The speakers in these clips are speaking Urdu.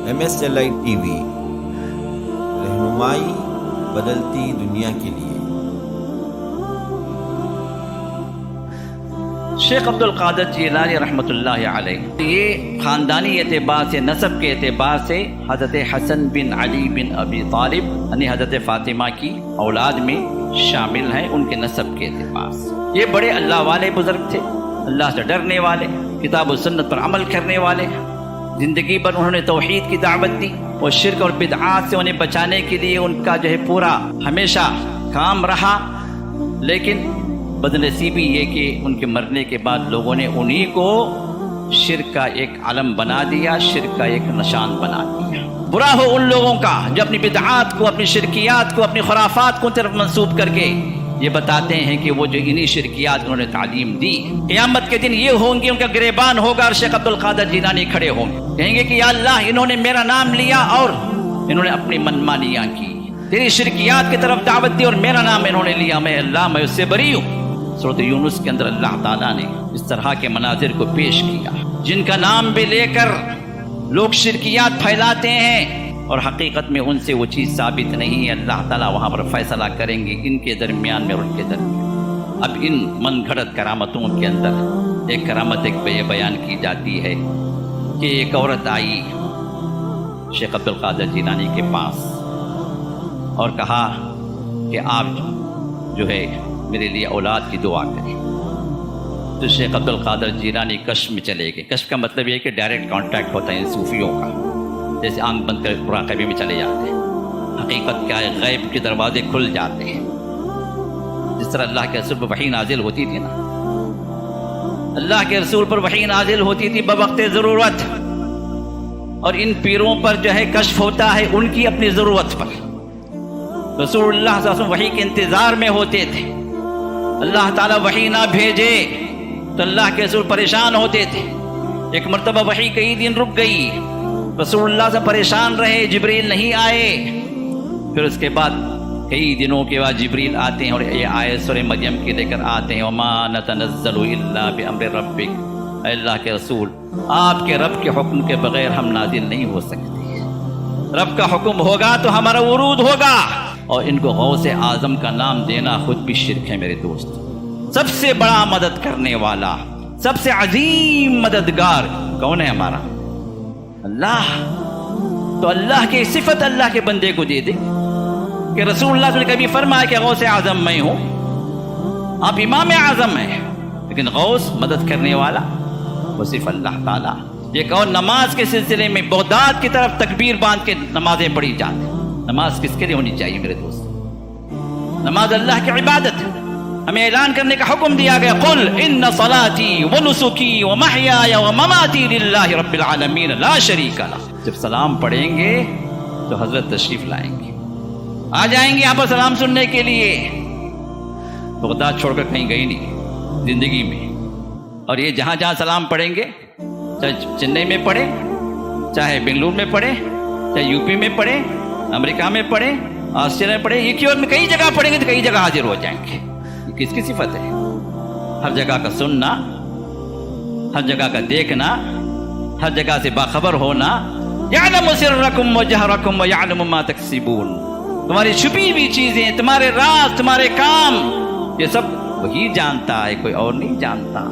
MSLI TV رہنمائی بدلتی دنیا کے لیے۔ شیخ عبد القادر جیلانی رحمۃ اللہ علیہ یہ خاندانی اعتبار سے، نسب کے اعتبار سے حضرت حسن بن علی بن ابی طالب یعنی حضرت فاطمہ کی اولاد میں شامل ہیں، ان کے نسب کے اعتبار سے۔ یہ بڑے اللہ والے بزرگ تھے، اللہ سے ڈرنے والے، کتاب و سنت پر عمل کرنے والے، زندگی پر انہوں نے توحید کی دعوت دی اور شرک اور بدعات سے انہیں بچانے کے لیے ان کا جو ہے پورا ہمیشہ کام رہا۔ لیکن بدنصیبی یہ کہ ان کے مرنے کے بعد لوگوں نے انہی کو شرک کا ایک علم بنا دیا، شرک کا ایک نشان بنا دیا۔ برا ہو ان لوگوں کا جو اپنی بدعات کو، اپنی شرکیات کو، اپنی خرافات کو طرف منسوب کر کے یہ بتاتے ہیں کہ وہ جو انہی شرکیات انہوں نے تعلیم دی۔ قیامت کے دن یہ ہوں گے، ان کا گریبان ہوگا اور شیخ عبد القادر جیلانی کھڑے ہوں گے، کہیں گے کہ یا اللہ انہوں نے میرا نام لیا اور انہوں نے اپنی منمانیاں کی، تیری شرکیات کی طرف دعوت دی اور میرا نام انہوں نے لیا، میں اللہ میں اس سے بری ہوں۔ سورۃ یونس کے اندر اللہ تعالیٰ نے اس طرح کے مناظر کو پیش کیا، جن کا نام بھی لے کر لوگ شرکیات پھیلاتے ہیں اور حقیقت میں ان سے وہ چیز ثابت نہیں ہے۔ اللہ تعالیٰ وہاں پر فیصلہ کریں گے ان کے درمیان میں اور ان کے درمیان۔ اب ان من گھڑت کرامتوں کے اندر ایک کرامت بیان کی جاتی ہے کہ ایک عورت آئی شیخ عبد القادر جیلانی کے پاس اور کہا کہ آپ جو ہے میرے لیے اولاد کی دعا کریں۔ تو شیخ عبد القادر جیلانی کشف میں چلے گئے۔ کشف کا مطلب یہ ہے کہ ڈائریکٹ کانٹیکٹ ہوتا ہے ان صوفیوں کا، جیسے آنکھ بند کر مراقبے میں چلے جاتے ہیں، حقیقت کیا ہے غیب کے دروازے کھل جاتے ہیں۔ جس طرح اللہ کے رسول پر وحی نازل ہوتی تھی نا، اللہ کے رسول پر وحی نازل ہوتی تھی بوقت ضرورت، اور ان پیروں پر جو ہے کشف ہوتا ہے ان کی اپنی ضرورت پر۔ رسول اللہ صلی اللہ علیہ وسلم وحی کے انتظار میں ہوتے تھے، اللہ تعالیٰ وحی نہ بھیجے تو اللہ کے رسول پریشان ہوتے تھے۔ ایک مرتبہ وحی کئی دن رک گئی، رسول اللہ سے پریشان رہے، جبریل نہیں آئے۔ پھر اس کے بعد کئی دنوں کے بعد جبریل آتے ہیں اور یہ آیت سورہ مریم کے لے کر آتے ہیں، وما نتنزل الا بامر ربک، اے اللہ کے رسول آپ کے رب کے حکم کے بغیر ہم نازل نہیں ہو سکتے، رب کا حکم ہوگا تو ہمارا ورود ہوگا۔ اور ان کو غوث اعظم کا نام دینا خود بھی شرک ہے میرے دوست۔ سب سے بڑا مدد کرنے والا، سب سے عظیم مددگار کون ہے ہمارا؟ اللہ۔ تو اللہ کی صفت اللہ کے بندے کو دے دے کہ رسول اللہ نے کبھی فرمایا کہ غوث اعظم میں ہوں، آپ امام اعظم ہیں، لیکن غوث مدد کرنے والا وہ صرف اللہ تعالیٰ۔ ایک اور نماز کے سلسلے میں بغداد کی طرف تکبیر باندھ کے نمازیں پڑھی جاتی۔ نماز کس کے لیے ہونی چاہیے میرے دوست؟ نماز اللہ کی عبادت ہے، ہمیں اعلان کرنے کا حکم دیا گیا، قل ان صلاتی ونسکی ومحیای ومماتی للہ رب العالمین لا شریک لہ۔ جب سلام پڑھیں گے تو حضرت تشریف لائیں گے، آ جائیں گے یہاں پر سلام سننے کے لیے۔ بغداد چھوڑ کر کہیں گئی نہیں زندگی میں، اور یہ جہاں جہاں سلام پڑھیں گے، چاہے چنئی میں پڑھے، چاہے بنگلور میں پڑھے، چاہے یو پی میں پڑھے، امریکہ میں پڑھے، آسٹریلیا میں پڑھے، یہ کیوں میں کئی جگہ پڑھیں گے تو کئی جگہ حاضر ہو جائیں گے۔ یہ کس کی صفت ہے؟ ہر جگہ کا سننا، ہر جگہ کا دیکھنا، ہر جگہ سے باخبر ہونا۔ یعلم سرکم وجہرکم ویعلم ما تکسبون، تمہاری چھپی ہوئی چیزیں، تمہارے راز، تمہارے کام، یہ سب وہی جانتا ہے، کوئی اور نہیں جانتا۔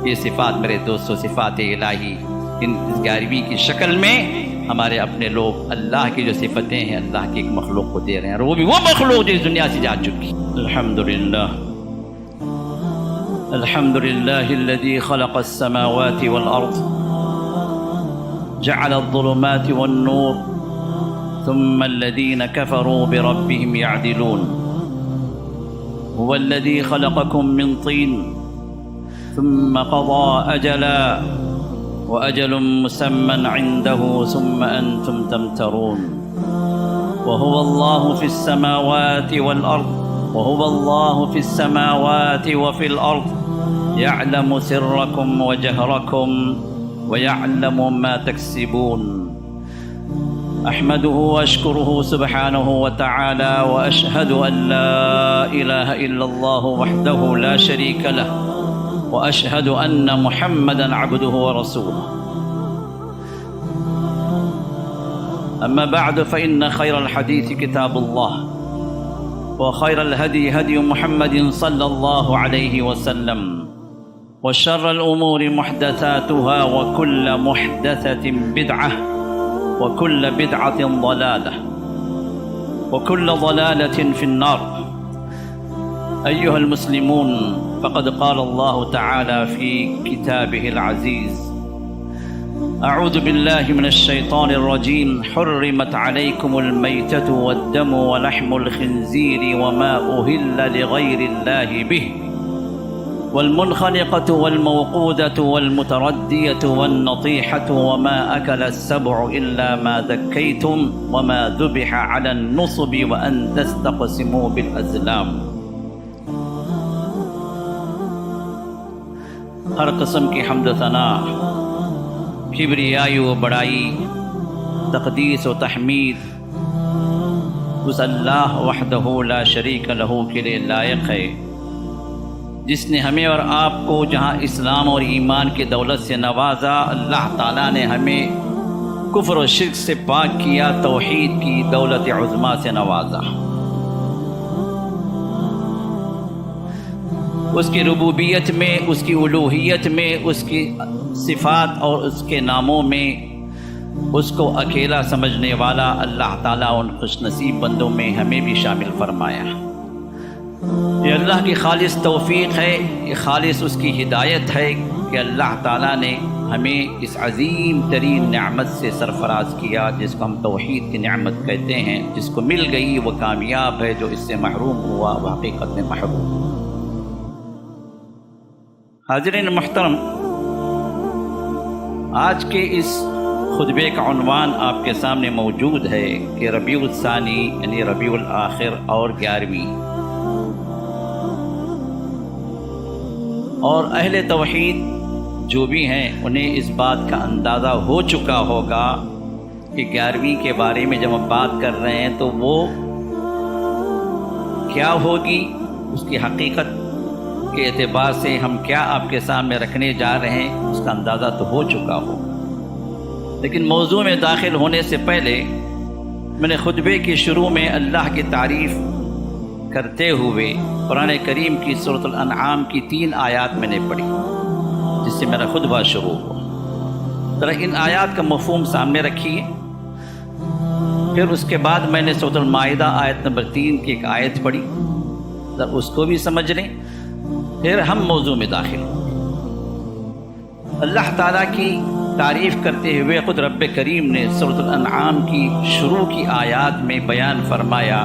یہ صفات میرے دوستو صفات الہی، ان 11ویں کی شکل میں ہمارے اپنے لوگ اللہ کی جو صفتیں ہیں اللہ کی ایک مخلوق کو دے رہے ہیں، اور وہ بھی وہ مخلوق جو اس دنیا سے جا چکی۔ الحمدللہ الحمدللہ الذی خلق السماوات والارض جعل الظلمات والنور ثم الذین کفروا بربهم يعدلون هو الذی خلقکم من طین ثم قضى أجلا وأجل مسمى عنده ثم أنتم تمترون وهو الله في السماوات والأرض وهو الله في السماوات وفي الأرض يعلم سركم وجهركم ويعلم ما تكسبون أحمده وأشكره سبحانه وتعالى وأشهد أن لا إله إلا الله وحده لا شريك له وأشهد أن محمدًا عبده ورسوله أما بعد فإن خير الحديث كتاب الله وخير الهدي هدي محمد صلى الله عليه وسلم وشر الأمور محدثاتها وكل محدثة بدعة وكل بدعة ضلالة وكل ضلالة في النار. أيها المسلمون، فقد قال الله تعالى في كتابه العزيز: أعوذ بالله من الشيطان الرجيم. حرمت عليكم الميتة والدم ولحم الخنزير وما أهل لغير الله به والمنخنقة والموقوذة والمتردية والنطيحة وما أكل السبع إلا ما ذكيتم وما ذبح على النصب وأن تستقسموا بالأزلام. ہر قسم کی حمد و ثنا، کبریائی و بڑائی، تقدیس و تحمید اس اللہ وحدہ لا شریک لہ کے لیے لائق ہے، جس نے ہمیں اور آپ کو جہاں اسلام اور ایمان کی دولت سے نوازا، اللہ تعالیٰ نے ہمیں کفر و شرک سے پاک کیا، توحید کی دولت عظمیٰ سے نوازا. اس کی ربوبیت میں، اس کی الوہیت میں، اس کی صفات اور اس کے ناموں میں اس کو اکیلا سمجھنے والا اللہ تعالیٰ ان خوش نصیب بندوں میں ہمیں بھی شامل فرمایا. یہ اللہ کی خالص توفیق ہے، یہ خالص اس کی ہدایت ہے کہ اللہ تعالیٰ نے ہمیں اس عظیم ترین نعمت سے سرفراز کیا، جس کو ہم توحید کی نعمت کہتے ہیں. جس کو مل گئی وہ کامیاب ہے، جو اس سے محروم ہوا وہ حقیقت میں محروم. حاضرین محترم، آج کے اس خطبے کا عنوان آپ کے سامنے موجود ہے کہ ربیع الثانی یعنی ربیع الآخر اور 11ویں. اور اہل توحید جو بھی ہیں انہیں اس بات کا اندازہ ہو چکا ہوگا کہ 11ویں کے بارے میں جب ہم بات کر رہے ہیں تو وہ کیا ہوگی، اس کی حقیقت کے اعتبار سے ہم کیا آپ کے سامنے رکھنے جا رہے ہیں اس کا اندازہ تو ہو چکا ہو. لیکن موضوع میں داخل ہونے سے پہلے میں نے خطبے کی شروع میں اللہ کی تعریف کرتے ہوئے قرآن کریم کی سورۃ الانعام کی 3 آیات میں نے پڑھی، جس سے میرا خطبہ شروع ہوا. ذرا ان آیات کا مفہوم سامنے رکھیے. پھر اس کے بعد میں نے سورۃ المائدہ آیت نمبر 3 کی ایک آیت پڑھی، ذرا اس کو بھی سمجھ لیں، پھر ہم موضوع میں داخل ہوں. اللہ تعالیٰ کی تعریف کرتے ہوئے خود رب کریم نے سورۃ الانعام کی شروع کی آیات میں بیان فرمایا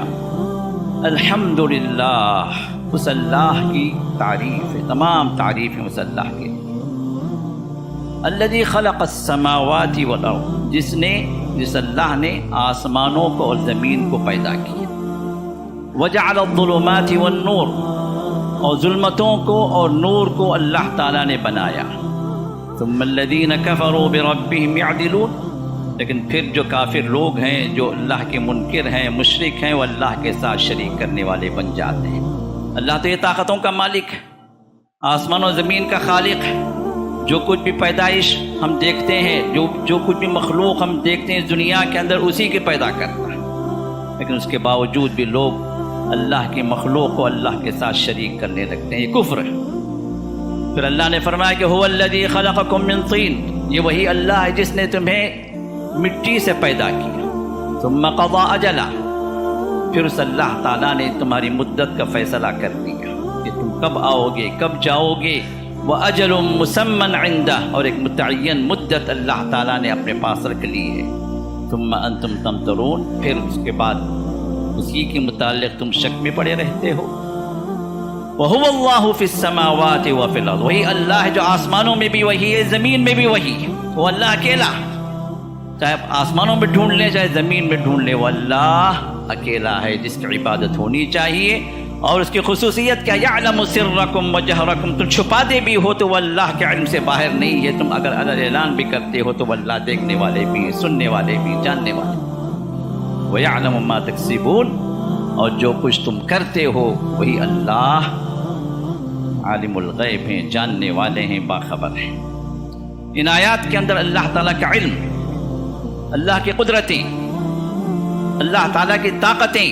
الحمدللہ، اس اللہ کی تعریف ہے، تمام تعریفیں اس اللہ کے. الذی خلق السماوات والارض، جس اللہ نے آسمانوں کو اور زمین کو پیدا کیا. وجعل الظلمات والنور، اور ظلمتوں کو اور نور کو اللہ تعالیٰ نے بنایا. ثم الذین کفروا بربہم یعدلون، لیکن پھر جو کافر لوگ ہیں، جو اللہ کے منکر ہیں، مشرک ہیں، وہ اللہ کے ساتھ شریک کرنے والے بن جاتے ہیں. اللہ تو یہ طاقتوں کا مالک ہے، آسمان و زمین کا خالق ہے. جو کچھ بھی پیدائش ہم دیکھتے ہیں، جو کچھ بھی مخلوق ہم دیکھتے ہیں اس دنیا کے اندر، اسی کے پیدا کرتا ہے. لیکن اس کے باوجود بھی لوگ اللہ کی مخلوق کو اللہ کے ساتھ شریک کرنے لگتے ہیں، یہ کفر ہے. پھر اللہ نے فرمایا کہ هو الذی خلقکم من طین، یہ وہی اللہ ہے جس نے تمہیں مٹی سے پیدا کیا. ثم قضى اجلا، پھر اس اللہ تعالیٰ نے تمہاری مدت کا فیصلہ کر دیا کہ تم کب آؤ گے، کب جاؤ گے. وَأَجَلٌ مُّسَمًّى عِندَهُ، اور ایک متعین مدت اللہ تعالیٰ نے اپنے پاس رکھ لی ہے. ثم انتم تمترون، پھر اس کے بعد اسی کے متعلق تم شک میں پڑے رہتے ہو. وَهُوَ اللَّهُ فِي السَّمَاوَاتِ وَفِي الْأَرْضِ، وہی اللہ ہے جو آسمانوں میں بھی وہی ہے، زمین میں بھی وہی ہے. وہ اللہ اکیلا، چاہے آپ آسمانوں میں ڈھونڈ لیں چاہے زمین میں ڈھونڈ لیں، وہ اللہ اکیلا ہے جس کی عبادت ہونی چاہیے. اور اس کی خصوصیت کیا؟ یعلم سرکم و جہرکم، تم چھپاتے بھی ہو تو وہ اللہ کے علم سے باہر نہیں ہے. تم اگر اعلان بھی کرتے ہو تو وہ اللہ دیکھنے والے بھی، سننے والے بھی، جاننے والے. وَيَعْلَمُ مَا تَكْسِبُونَ، اور جو کچھ تم کرتے ہو وہی اللہ عالم الغیب ہیں، جاننے والے ہیں، باخبر ہیں. ان آیات کے اندر اللہ تعالیٰ کا علم، اللہ کی قدرتیں، اللہ تعالیٰ کی طاقتیں،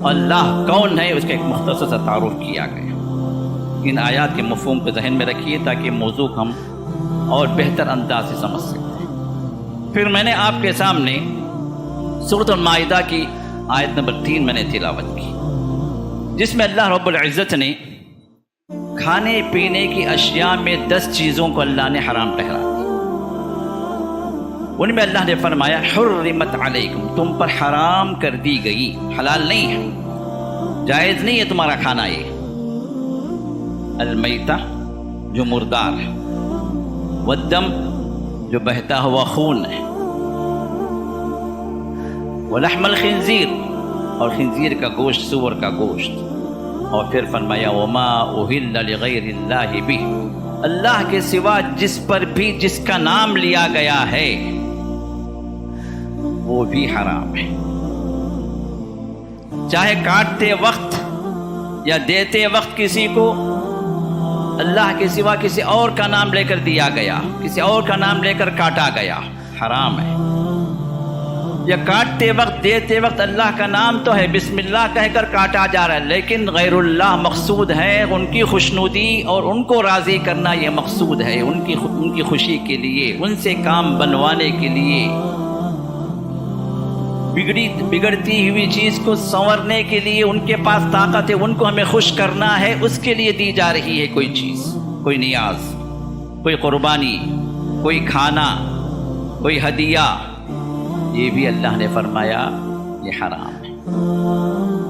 اللہ کون ہے، اس کا ایک مختصر سا تعارف کیا گیا۔ ان آیات کے مفہوم کو ذہن میں رکھیے تاکہ موضوع ہم اور بہتر انداز سے سمجھ سکیں۔ پھر میں نے آپ کے سامنے سورۃ المائدہ کی آیت نمبر 3 میں نے تلاوت کی، جس میں اللہ رب العزت نے کھانے پینے کی اشیاء میں 10 چیزوں کو اللہ نے حرام ٹھہرا دی۔ ان میں اللہ نے فرمایا حرمت علیکم، تم پر حرام کر دی گئی، حلال نہیں ہے، جائز نہیں ہے تمہارا کھانا یہ۔ المیتہ جو مردار ہے، والدم جو بہتا ہوا خون ہے، ولحم الخنزیر اور خنزیر کا گوشت، سور کا گوشت، اور پھر فرمایا وما اہل لغیر اللہ بہ، اللہ کے سوا جس پر بھی جس کا نام لیا گیا ہے وہ بھی حرام ہے، چاہے کاٹتے وقت یا دیتے وقت کسی کو اللہ کے سوا کسی اور کا نام لے کر دیا گیا، کسی اور کا نام لے کر کاٹا گیا، حرام ہے۔ یا کاٹتے وقت دیتے وقت اللہ کا نام تو ہے، بسم اللہ کہہ کر کاٹا جا رہا ہے، لیکن غیر اللہ مقصود ہے، ان کی خوشنودی اور ان کو راضی کرنا یہ مقصود ہے، ان کی خوشی کے لیے، ان سے کام بنوانے کے لیے، بگڑتی ہوئی چیز کو سنورنے کے لیے ان کے پاس طاقت ہے، ان کو ہمیں خوش کرنا ہے، اس کے لیے دی جا رہی ہے کوئی چیز، کوئی نیاز، کوئی قربانی، کوئی کھانا، کوئی ہدیہ، یہ بھی اللہ نے فرمایا یہ حرام ہے۔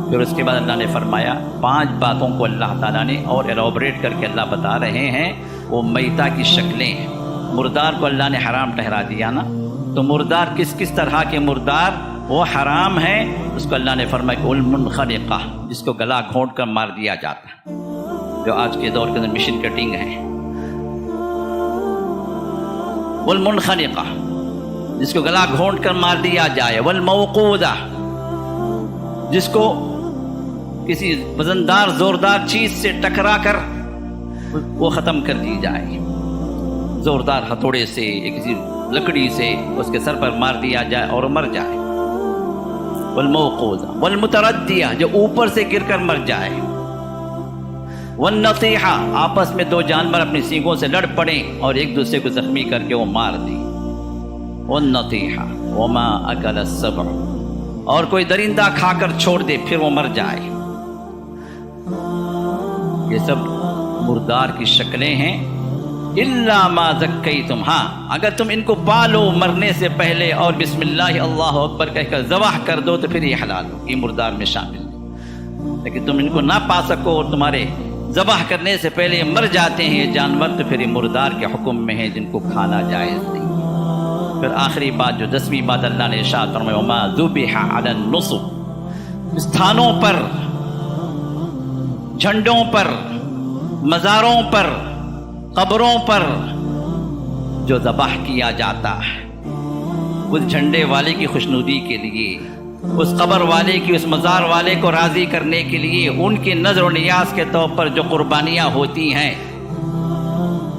پھر اس کے بعد اللہ نے فرمایا 5 باتوں کو اللہ تعالیٰ نے اور ایلابریٹ کر کے اللہ بتا رہے ہیں، وہ میتہ کی شکلیں ہیں۔ مردار کو اللہ نے حرام ٹھہرا دیا نا، تو مردار کس طرح کے مردار وہ حرام ہے، اس کو اللہ نے فرمایا کہ المنخنقہ، جس کو گلا گھونٹ کر مار دیا جاتا ہے، جو آج کے دور کے اندر مشین کٹنگ ہے، والمنخنقہ جس کو گلا گھونٹ کر مار دیا جائے، والموقودہ جس کو کسی وزندار زوردار چیز سے ٹکرا کر وہ ختم کر دی جائے، زوردار ہتھوڑے سے یا کسی لکڑی سے اس کے سر پر مار دیا جائے اور مر جائے، والموقودہ، والمتردیہ جو اوپر سے گر کر مر جائے، والنطیحہ آپس میں 2 جانور اپنی سینگوں سے لڑ پڑیں اور ایک دوسرے کو زخمی کر کے وہ مار دیں، والنطیحہ وما اکل السبع، اور کوئی درندہ کھا کر چھوڑ دے پھر وہ مر جائے۔ یہ سب مردار کی شکلیں ہیں، الا ما زکیتم، ہاں اگر تم ان کو پالو مرنے سے پہلے اور بسم اللہ اللہ اکبر کہہ کر ذبح کر دو تو پھر یہ حلال ہو، یہ مردار میں شامل ہے۔ لیکن تم ان کو نہ پا سکو اور تمہارے ذبح کرنے سے پہلے یہ مر جاتے ہیں یہ جانور، تو پھر یہ مردار کے حکم میں ہیں جن کو کھانا جائز نہیں۔ پھر آخری بات جو 10ویں بات اللہ نے ارشاد فرمایا وما ذبح علی النصب، استھانوں پر، جھنڈوں پر، مزاروں پر، قبروں پر جو ذبح کیا جاتا ہے، اس جھنڈے والے کی خوشنودی کے لیے، اس قبر والے کی، اس مزار والے کو راضی کرنے کے لیے، ان کی نذر و نیاز کے طور پر جو قربانیاں ہوتی ہیں،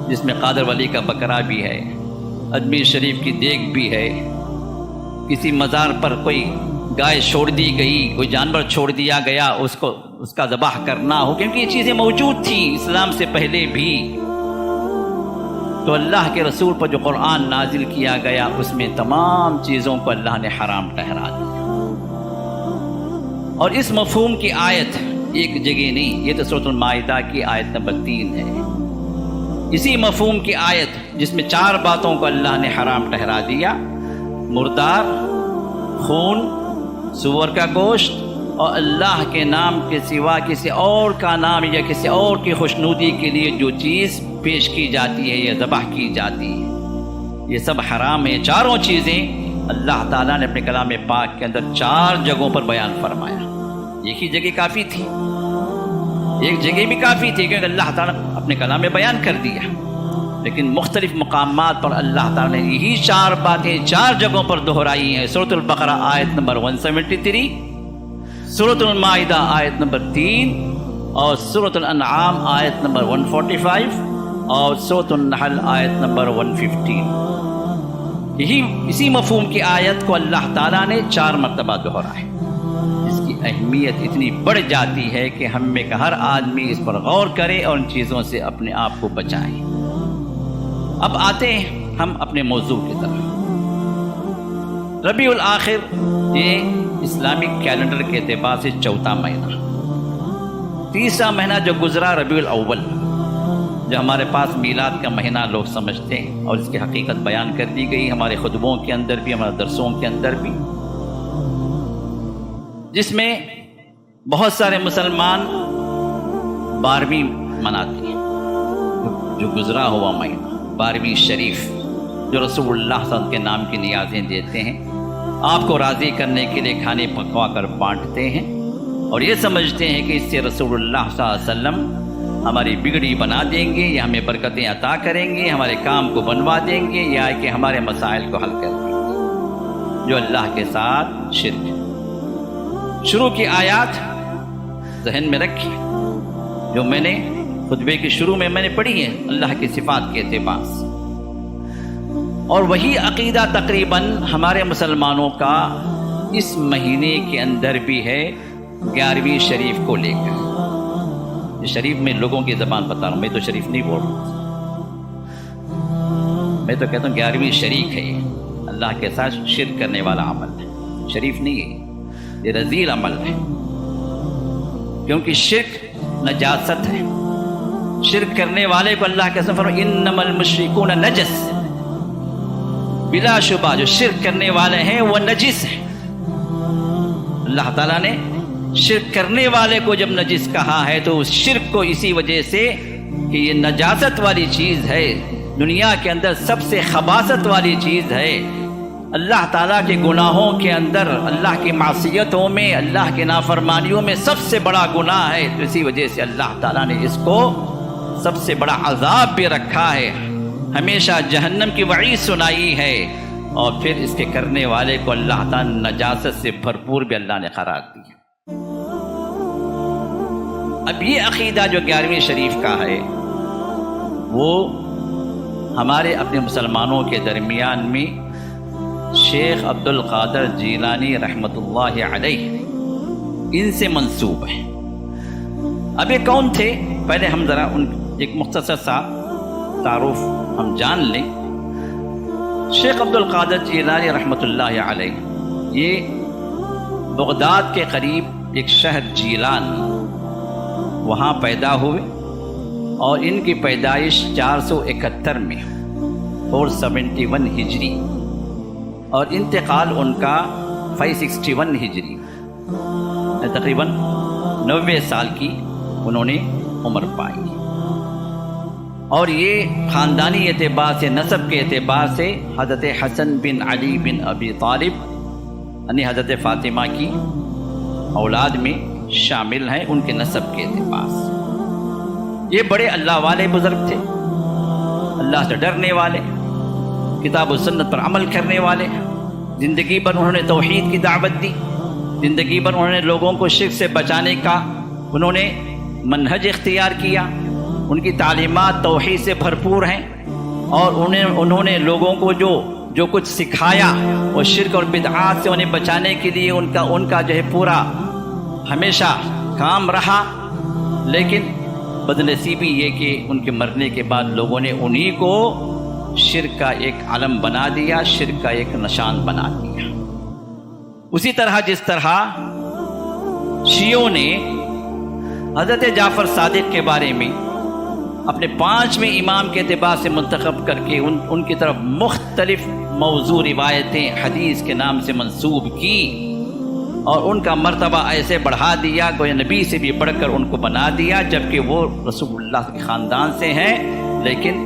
جس میں قادر ولی کا بکرا بھی ہے، اجمیر شریف کی دیگ بھی ہے، کسی مزار پر کوئی گائے چھوڑ دی گئی، کوئی جانور چھوڑ دیا گیا، اس کا ذبح کرنا ہو، کیونکہ یہ چیزیں موجود تھیں اسلام سے پہلے بھی۔ تو اللہ کے رسول پر جو قرآن نازل کیا گیا اس میں تمام چیزوں کو اللہ نے حرام ٹھہرا دیا، اور اس مفہوم کی آیت ایک جگہ نہیں، یہ تو سورۃ المائدہ کی آیت نمبر 3 ہے، اسی مفہوم کی آیت جس میں 4 باتوں کو اللہ نے حرام ٹھہرا دیا، مردار، خون، سور کا گوشت، اور اللہ کے نام کے سوا کسی اور کا نام یا کسی اور کی خوشنودی کے لیے جو چیز پیش کی جاتی ہے یا ذبح کی جاتی ہے، یہ سب حرام ہے۔ چاروں چیزیں اللہ تعالیٰ نے اپنے کلام پاک کے اندر 4 جگہوں پر بیان فرمایا، ایک ہی جگہ کافی تھی، ایک جگہ بھی کافی تھی کیونکہ اللہ تعالیٰ اپنے کلام میں بیان کر دیا، لیکن مختلف مقامات پر اللہ تعالیٰ نے یہی 4 باتیں 4 جگہوں پر دہرائی ہیں۔ سورۃ البقرہ آیت نمبر 173، سورۃ المائدہ آیت نمبر 3، اور سورۃ الانعام آیت نمبر 145، اور سورۃ النحل آیت نمبر 115۔ اسی مفہوم کی آیت کو اللہ تعالیٰ نے 4 مرتبہ دہرایا ہے. اس کی اہمیت اتنی بڑھ جاتی ہے کہ ہم میں کا ہر آدمی اس پر غور کرے اور ان چیزوں سے اپنے آپ کو بچائیں. اب آتے ہیں ہم اپنے موضوع کی طرف. ربیع الآخر یہ اسلامک کیلنڈر کے اعتبار سے 4واں مہینہ. تیسرا مہینہ جو گزرا ربیع الاول، جو ہمارے پاس میلاد کا مہینہ لوگ سمجھتے ہیں، اور اس کی حقیقت بیان کر دی گئی ہمارے خطبوں کے اندر بھی، ہمارے درسوں کے اندر بھی، جس میں بہت سارے مسلمان 12ویں مناتے ہیں. جو گزرا ہوا مہینہ 12ویں شریف، جو رسول اللہ صلی اللہ علیہ وسلم کے نام کی نیازیں دیتے ہیں، آپ کو راضی کرنے کے لیے کھانے پکوا کر بانٹتے ہیں، اور یہ سمجھتے ہیں کہ اس سے رسول اللہ صلی اللہ علیہ وسلم ہماری بگڑی بنا دیں گے، یا ہمیں برکتیں عطا کریں گے، ہمارے کام کو بنوا دیں گے، یا کہ ہمارے مسائل کو حل کر دیں گے، جو اللہ کے ساتھ شرک ہے. شروع کی آیات ذہن میں رکھی جو میں نے خطبے کے شروع میں نے پڑھی ہے اللہ کی صفات کے اعتبار سے، اور وہی عقیدہ تقریباً ہمارے مسلمانوں کا اس مہینے کے اندر بھی ہے 11ویں شریف کو لے کر. یہ شریف میں لوگوں کی زبان بتا رہا ہوں، میں تو شریف نہیں بول رہا ہوں، میں تو کہتا ہوں 11ویں شریک ہے. یہ اللہ کے ساتھ شرک کرنے والا عمل ہے، شریف نہیں ہے، یہ رذیل عمل ہے، کیونکہ شرک نجاست ہے. شرک کرنے والے کو اللہ کے سفر انما المشرکون نجس، بلا شبہ جو شرک کرنے والے ہیں وہ نجس ہیں. اللہ تعالیٰ نے شرک کرنے والے کو جب نجس کہا ہے تو اس شرک کو اسی وجہ سے کہ یہ نجاست والی چیز ہے، دنیا کے اندر سب سے خباثت والی چیز ہے. اللہ تعالیٰ کے گناہوں کے اندر، اللہ کی معصیتوں میں، اللہ کے نافرمانیوں میں سب سے بڑا گناہ ہے. تو اسی وجہ سے اللہ تعالیٰ نے اس کو سب سے بڑا عذاب بھی رکھا ہے، ہمیشہ جہنم کی وعید سنائی ہے، اور پھر اس کے کرنے والے کو اللہ تعالیٰ نجاست سے بھرپور بھی اللہ نے قرار دیا. اب یہ عقیدہ جو 11ویں شریف کا ہے وہ ہمارے اپنے مسلمانوں کے درمیان میں شیخ عبد القادر جیلانی رحمۃ اللہ علیہ ان سے منسوب ہے. اب یہ کون تھے؟ پہلے ہم ذرا ان ایک مختصر سا تعارف ہم جان لیں. شیخ عبد القادر جیلانی رحمۃ اللہ علیہ یہ بغداد کے قریب ایک شہر جیلان وہاں پیدا ہوئے، اور ان کی پیدائش 471 میں 471 ہجری، اور انتقال ان کا 561 ہجری، تقریباً 90 سال کی انہوں نے عمر پائی. اور یہ خاندانی اعتبار سے، نسب کے اعتبار سے حضرت حسن بن علی بن ابی طالب یعنی حضرت فاطمہ کی اولاد میں شامل ہیں ان کے نسب کے اعتبار سے. یہ بڑے اللہ والے بزرگ تھے، اللہ سے ڈرنے والے، کتاب و سنت پر عمل کرنے والے. زندگی بھر انہوں نے توحید کی دعوت دی، زندگی بھر انہوں نے لوگوں کو شرک سے بچانے کا انہوں نے منہج اختیار کیا. ان کی تعلیمات توحید سے بھرپور ہیں، اور انہوں نے لوگوں کو جو کچھ سکھایا وہ شرک اور بدعات سے انہیں بچانے کے لیے ان کا جو ہے پورا ہمیشہ کام رہا. لیکن بدنصیبی یہ کہ ان کے مرنے کے بعد لوگوں نے انہی کو شرک کا ایک علم بنا دیا، شرک کا ایک نشان بنا دیا. اسی طرح جس طرح شیعوں نے حضرت جعفر صادق کے بارے میں اپنے 5ویں امام کے اعتبار سے منتخب کر کے ان کی طرف مختلف موضوع روایتیں حدیث کے نام سے منسوب کی، اور ان کا مرتبہ ایسے بڑھا دیا کہ نبی سے بھی بڑھ کر ان کو بنا دیا، جبکہ وہ رسول اللہ کے خاندان سے ہیں، لیکن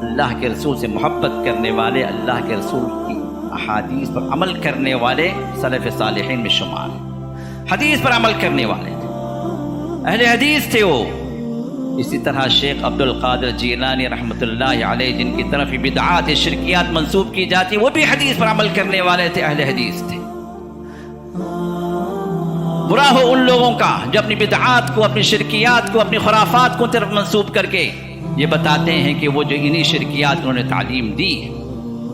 اللہ کے رسول سے محبت کرنے والے، اللہ کے رسول کی احادیث پر عمل کرنے والے سلف صالحین میں شمار ہیں. حدیث پر عمل کرنے والے تھے، اہل حدیث تھے وہ. اسی طرح شیخ عبد القادر جیلانی رحمۃ اللہ علیہ جن کی طرف بدعات شرکیات منسوب کی جاتی وہ بھی حدیث پر عمل کرنے والے تھے، اہل حدیث تھے. برا ہو ان لوگوں کا جو اپنی بدعات کو، اپنی شرکیات کو، اپنی خرافات کو طرف منسوب کر کے یہ بتاتے ہیں کہ وہ جو انہی شرکیات انہوں نے تعلیم دی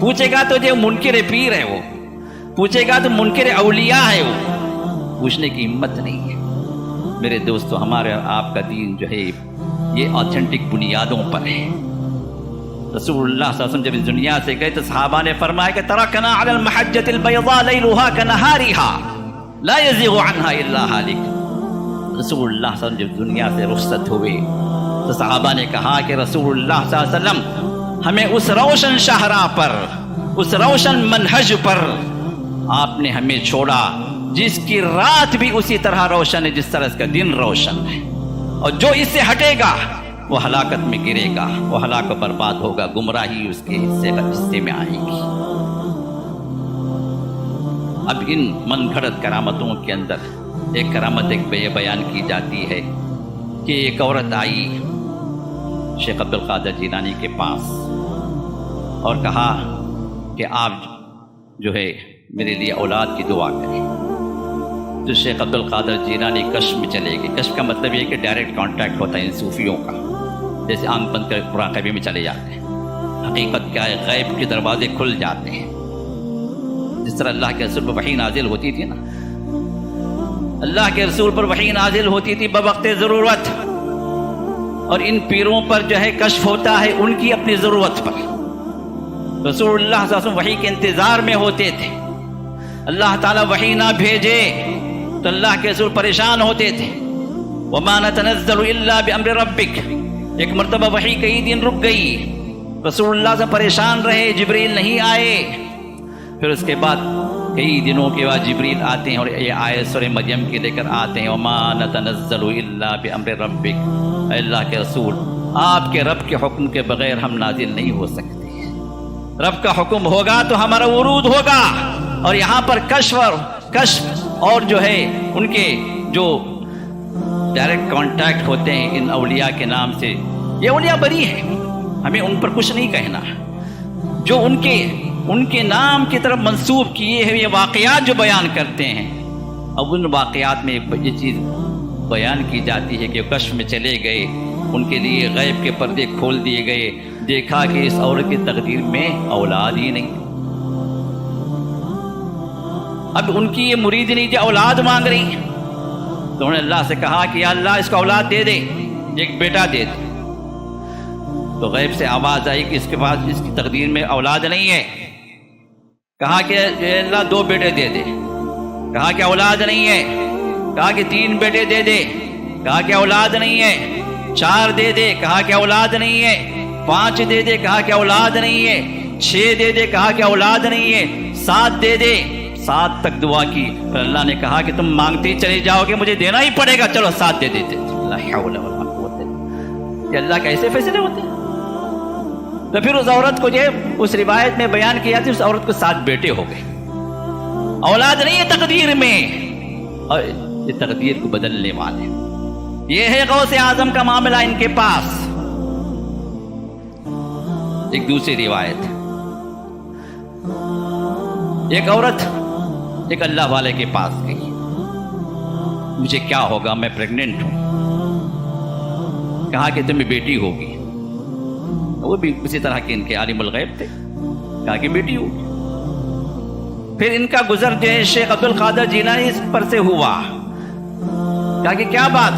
پوچھے گا تو جو منکر پیر ہے وہ، پوچھے گا تو منکر اولیاء ہے وہ، پوچھنے کی ہمت نہیں ہے۔ میرے دوستو، ہمارے آپ کا دین جو ہے یہ آتھینٹک بنیادوں پر ہے۔ رسول اللہ صلی اللہ علیہ وسلم جب اس دنیا سے گئے تو صحابہ نے فرمایا کہ ترکنا علی المحجۃ البیضاء لیلھا کنہارھا لا یزیغ عنہا الا ہالک۔ رسول اللہ صلی اللہ علیہ وسلم جب دنیا سے رخصت ہوئے تو صحابہ نے کہا کہ رسول اللہ صلی اللہ علیہ وسلم ہمیں اس روشن شاہراہ پر، اس روشن منہج پر آپ نے ہمیں چھوڑا جس کی رات بھی اسی طرح روشن ہے جس طرح اس کا دن روشن ہے، اور جو اس سے ہٹے گا وہ ہلاکت میں گرے گا، وہ ہلاک و برباد ہوگا، گمراہی اس کے حصے میں آئے گی۔ اب ان من گھڑت کرامتوں کے اندر ایک کرامت بیان کی جاتی ہے کہ ایک عورت آئی شیخ عبد القادر جیلانی کے پاس اور کہا کہ آپ جو ہے میرے لیے اولاد کی دعا کریں۔ تو شیخ عبد القادر جیلانی کشف میں چلے گئے۔ کشف کا مطلب یہ کہ ڈائریکٹ کانٹیکٹ ہوتا ہے ان صوفیوں کا، جیسے آنکھ بند کر مراقبے میں چلے جاتے ہیں، حقیقت کیا ہے، غیب کے دروازے کھل جاتے ہیں۔ جس طرح اللہ کے رسول پر وحی نازل ہوتی تھی نا، اللہ کے رسول پر وحی نازل ہوتی تھی بوقت ضرورت، اور ان پیروں پر جو ہے کشف ہوتا ہے ان کی اپنی ضرورت پر۔ رسول اللہ صلی اللہ علیہ وسلم وحی کے انتظار میں ہوتے تھے، اللہ تعالیٰ وحی نہ بھیجے تو اللہ کے رسول پریشان ہوتے تھے۔ وَمَا نَتَنَزَّلُ إِلَّا بِأَمْرِ رَبِّكَ، ایک مرتبہ وحی کئی دن رک گئی، رسول اللہ سے پریشان رہے، جبریل نہیں آئے۔ پھر اس کے بعد کئی دنوں کے بعد جبریل آتے ہیں اور یہ آیت سورہ مریم کی لے کر آتے ہیں، وَمَا نَتَنَزَّلُ إِلَّا بِأَمْرِ رَبِّكَ، اے اللہ کے رسول آپ کے رب کے حکم کے بغیر ہم نازل نہیں ہو سکتے، رب کا حکم ہوگا تو ہمارا ورود ہوگا۔ اور یہاں پر کشف اور جو ہے ان کے جو ڈائریکٹ کانٹیکٹ ہوتے ہیں ان اولیاء کے نام سے، یہ اولیاء بری ہیں، ہمیں ان پر کچھ نہیں کہنا۔ جو ان کے نام کی طرف منسوب کیے ہیں یہ واقعات جو بیان کرتے ہیں، اب ان واقعات میں یہ چیز بیان کی جاتی ہے کہ وہ کشف میں چلے گئے، ان کے لیے غیب کے پردے کھول دیے گئے، دیکھا کہ اس عورت کی تقدیر میں اولاد ہی نہیں۔ اب ان کی یہ مرید نہیں جو اولاد مانگ رہی، تو انہوں نے اللہ سے کہا کہ یا اللہ اس کو اولاد دے دے، ایک بیٹا دے دے۔ تو غیب سے آواز آئی کہ اس کے پاس اس کی تقدیر میں اولاد نہیں ہے۔ کہا کہ اے اللہ 2 بیٹے دے دے، کہا کہ اولاد نہیں ہے۔ کہا کہ 3 بیٹے دے دے، کہا کہ اولاد نہیں ہے۔ 4 دے دے، کہا کہ اولاد نہیں ہے۔ 5 دے دے، کہا کہ اولاد نہیں ہے۔ 6 دے دے، کہا کہ اولاد نہیں ہے۔ 7 دے دے، 7 تک دعا کی۔ پھر اللہ نے کہا کہ تم مانگتے ہی چلے جاؤ گے، مجھے دینا ہی پڑے گا، چلو 7 دے دیتے۔ لا حول ولا قوت الا باللہ، کہ اللہ کے ایسے فیصلے ہوتے ہیں۔ تو پھر اس عورت کو جو اس روایت میں بیان کیا تھی، اس عورت کو 7 بیٹے ہو گئے، اولاد نہیں ہے تقدیر میں، اور یہ تقدیر کو بدلنے والے، یہ ہے غوث اعظم کا معاملہ ان کے پاس۔ ایک دوسری روایت، ایک عورت ایک اللہ والے کے پاس گئی، مجھے کیا ہوگا، میں پریگننٹ ہوں۔ کہا کہ تمہیں بیٹی ہوگی، وہ بھی اسی طرح کے ان کے عالم الغیب تھے، کہا کہ بیٹی ہوگی۔ پھر ان کا گزر جو ہے شیخ عبد القادر جیلانی پر سے ہوا۔ کہا کہ کیا بات؟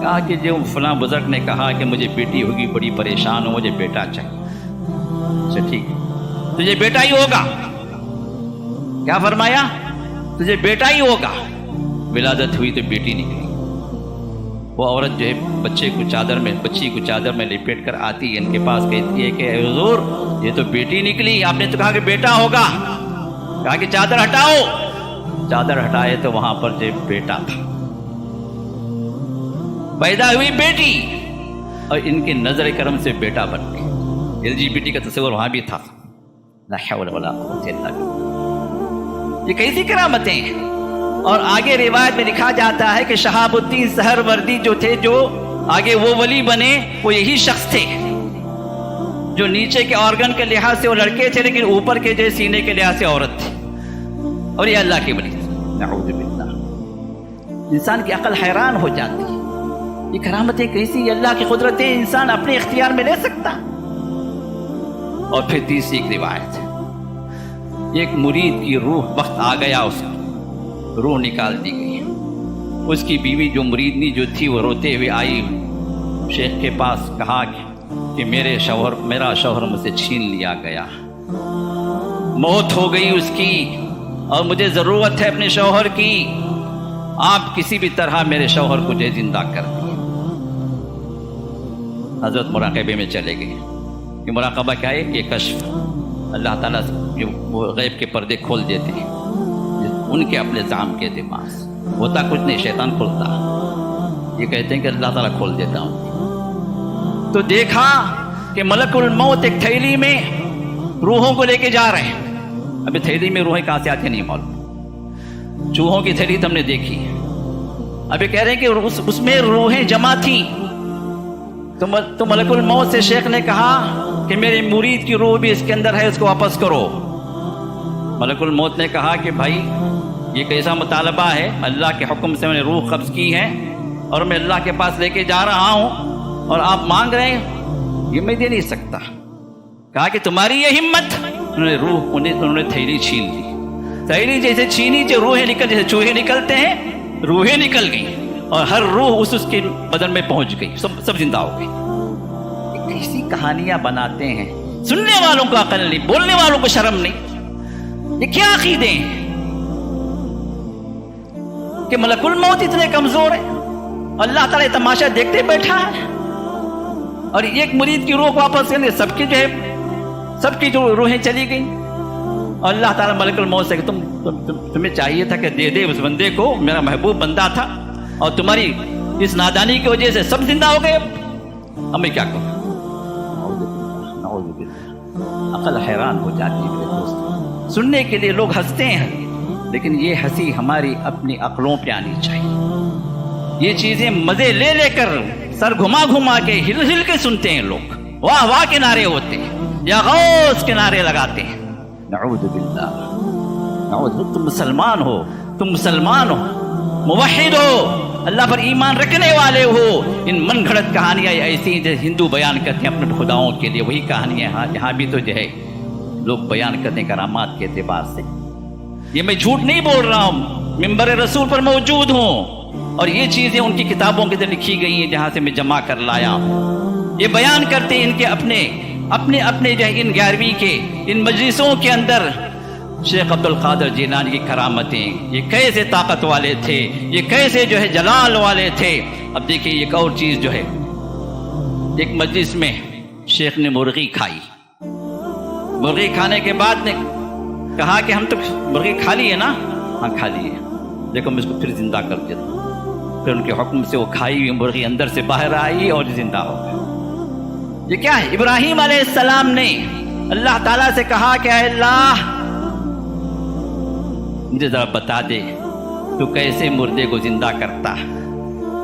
کہا کہ جو فلاں بزرگ نے کہا کہ مجھے بیٹی ہوگی، بڑی پریشان ہوں، مجھے بیٹا چاہیے۔ اچھا ٹھیک ہے، تجھے بیٹا ہی ہوگا۔ کیا فرمایا؟ تجھے بیٹا ہی ہوگا۔ ولادت ہوئی تو بیٹی نکلی۔ وہ عورت جو ہے بچی کو چادر میں لپیٹ کر آتی ہے ان کے پاس، کہتی ہے کہ اے حضور یہ تو بیٹی نکلی، آپ نے تو کہا کہ بیٹا ہوگا۔ کہا کہ چادر ہٹاؤ۔ چادر ہٹائے تو وہاں پر جو بیٹا تھا، پیدا ہوئی بیٹی، اور ان کی نظر کرم سے بیٹا بن گئی۔ LGBT کا تصور وہاں بھی تھا۔ لا حول ولا قوت الا باللہ، یہ کیسی کرامتیں ہیں۔ اور آگے روایت میں لکھا جاتا ہے کہ شہاب الدین سہروردی جو تھے، جو آگے وہ ولی بنے، وہ یہی شخص تھے جو نیچے کے آرگن کے لحاظ سے وہ لڑکے تھے، لیکن اوپر کے جو سینے کے لحاظ سے عورت تھی، اور یہ اللہ کی ولی تھی۔ نعوذ باللہ، انسان کی عقل حیران ہو جاتی ہے، یہ کرامتیں کیسی، اللہ کی قدرتیں انسان اپنے اختیار میں لے سکتا۔ اور پھر تیسری ایک روایت ہے، ایک مرید کی روح وقت آ گیا، اس کی روح نکال دی گئی۔ اس کی بیوی جو مریدنی جو تھی وہ روتے ہوئے آئی شیخ کے پاس، کہا کہ میرا شوہر مجھ سے چھین لیا گیا، موت ہو گئی اس کی، اور مجھے ضرورت ہے اپنے شوہر کی، آپ کسی بھی طرح میرے شوہر کو جو زندہ کر دیں۔ حضرت مراقبے میں چلے گئے۔ یہ مراقبہ کیا ہے؟ یہ کشف، اللہ تعالیٰ جو وہ غیب کے پردے کھول دیتے ہیں ان کے اپنے زعم کے اعتبار سے، ہوتا کچھ نہیں، شیطان کھولتا، یہ کہتے ہیں کہ اللہ تعالیٰ کھول دیتا ہوں۔ تو دیکھا کہ ملک الموت ایک تھیلی میں روحوں کو لے کے جا رہے ہیں۔ ابھی تھیلی میں روحیں کہاں سے آتی نہیں معلوم، چوہوں کی تھیلی تم نے دیکھی، ابھی کہہ رہے ہیں کہ اس میں روحیں جمع تھیں۔ تو ملک الموت سے شیخ نے کہا کہ میرے مرید کی روح بھی اس کے اندر ہے، اس کو واپس کرو۔ ملک الموت نے کہا کہ بھائی یہ کیسا مطالبہ ہے، اللہ کے حکم سے میں نے روح قبض کی ہے اور میں اللہ کے پاس لے کے جا رہا ہوں اور آپ مانگ رہے ہیں، یہ میں دے نہیں سکتا۔ کہا کہ تمہاری یہ ہمت، انہوں نے تھیلی چھین لی، تھیلی جیسے چھینی جو روحیں جیسے چوہے نکلتے ہیں، روحیں نکل گئی اور ہر روح اس کے بدن میں پہنچ گئی، سب زندہ ہو گئی۔ ایسی کہانیاں بناتے ہیں، سننے والوں کو عقل نہیں، بولنے والوں کو شرم نہیں۔ یہ کیا عقیدے ہیں کہ ملک الموت اتنے کمزور ہے، اللہ تعالیٰ تماشا دیکھتے بیٹھا ہے، اور ایک مرید کی روح کو واپس کرنے سب کی جو روحیں چلی گئیں، اور اللہ تعالیٰ ملک الموت سے کہ تمہیں چاہیے تھا کہ دے دے اس بندے کو، میرا محبوب بندہ تھا، اور تمہاری اس نادانی کی وجہ سے سب زندہ ہو گئے، اب میں کیا کروں؟ عقل حیران ہو جاتی ہے میرے دوست۔ سننے کے لیے لوگ ہنستے ہیں، لیکن یہ ہنسی ہماری اپنی عقلوں پہ آنی چاہیے۔ یہ چیزیں مزے لے لے کر سر گھما گھما کے ہل ہل کے سنتے ہیں لوگ، واہ واہ کے نعرے ہوتے ہیں یا غوث کے نعرے لگاتے ہیں۔ نعوذ باللہ، نعوذ باللہ۔ تم مسلمان ہو، موحد ہو، اللہ پر ایمان رکھنے والے ہو۔ ان من گھڑت کہانیاں ایسی ہیں جو ہندو بیان کرتے ہیں اپنے خداؤں کے لیے، وہی کہانیاں یہاں بھی تو جو ہے لوگ بیان کرتے ہیں کرامات کے اعتبار سے۔ یہ میں جھوٹ نہیں بول رہا ہوں، منبر رسول پر موجود ہوں، اور یہ چیزیں ان کی کتابوں کے اندر لکھی گئی ہیں جہاں سے میں جمع کر لایا ہوں۔ یہ بیان کرتے ہیں ان کے اپنے جو ہے ان 11ویں کے ان مجلسوں کے اندر شیخ عبد القادر جیلانی کی کرامتیں، یہ کیسے طاقت والے تھے، یہ کیسے جو ہے جلال والے تھے۔ اب دیکھیے ایک اور چیز جو ہے، ایک مجلس میں شیخ نے مرغی کھائی، مرغی کھانے کے بعد نے کہا کہ ہم تو مرغی کھا لی ہے نا؟ ہاں کھا لی ہے، دیکھو میں اس کو پھر زندہ کر دیتا ہوں۔ پھر ان کے حکم سے وہ کھائی ہوئی مرغی اندر سے باہر آئی اور زندہ ہو گئی۔ یہ کیا ہے؟ ابراہیم علیہ السلام نے اللہ تعالیٰ سے کہا کہ اے اللہ مجھے ذرا بتا دے تو کیسے مردے کو زندہ کرتا ہے۔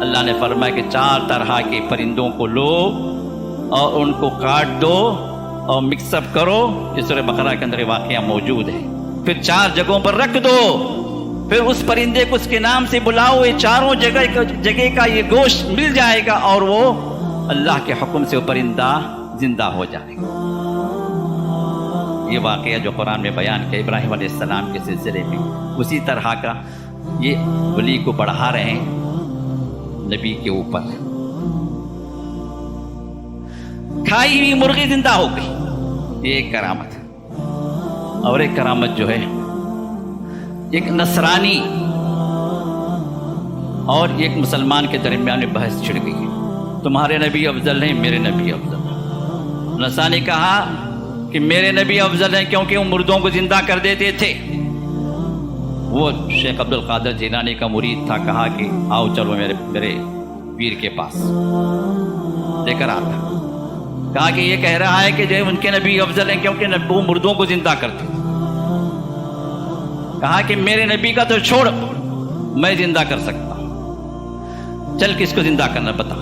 اللہ نے فرمایا کہ 4 طرح کے پرندوں کو لو اور ان کو کاٹ دو اور مکس اپ کرو، اس سورہ بقرہ کے اندر واقعہ موجود ہے۔ پھر 4 جگہوں پر رکھ دو، پھر اس پرندے کو اس کے نام سے بلاؤ، یہ چاروں جگہ کا یہ گوشت مل جائے گا اور وہ اللہ کے حکم سے وہ پرندہ زندہ ہو جائے گا۔ یہ واقعہ جو قرآن میں بیان کیا ابراہیم علیہ السلام کے سلسلے میں، اسی طرح کا یہ ولی کو بڑھا رہے ہیں نبی کے اوپر۔ کھائی ہوئی مرغی زندہ ہو گئی، یہ ایک کرامت۔ اور ایک کرامت جو ہے، ایک نصرانی اور ایک مسلمان کے درمیان میں بحث چھڑ گئی، تمہارے نبی افضل ہیں، میرے نبی افضل ہیں۔ نصرانی کہا کہ میرے نبی افضل ہیں کیونکہ وہ مردوں کو زندہ کر دیتے تھے۔ وہ شیخ عبد القادر جیلانی کا مرید تھا، کہا کہ آؤ چلو میرے پیر کے پاس، لے کر آتا۔ کہا کہ یہ کہہ رہا ہے کہ جو ان کے نبی افضل ہیں کیونکہ وہ مردوں کو زندہ کرتے تھے۔ کہا کہ میرے نبی کا تو چھوڑ، میں زندہ کر سکتا ہوں، چل کس کو زندہ کرنا بتا۔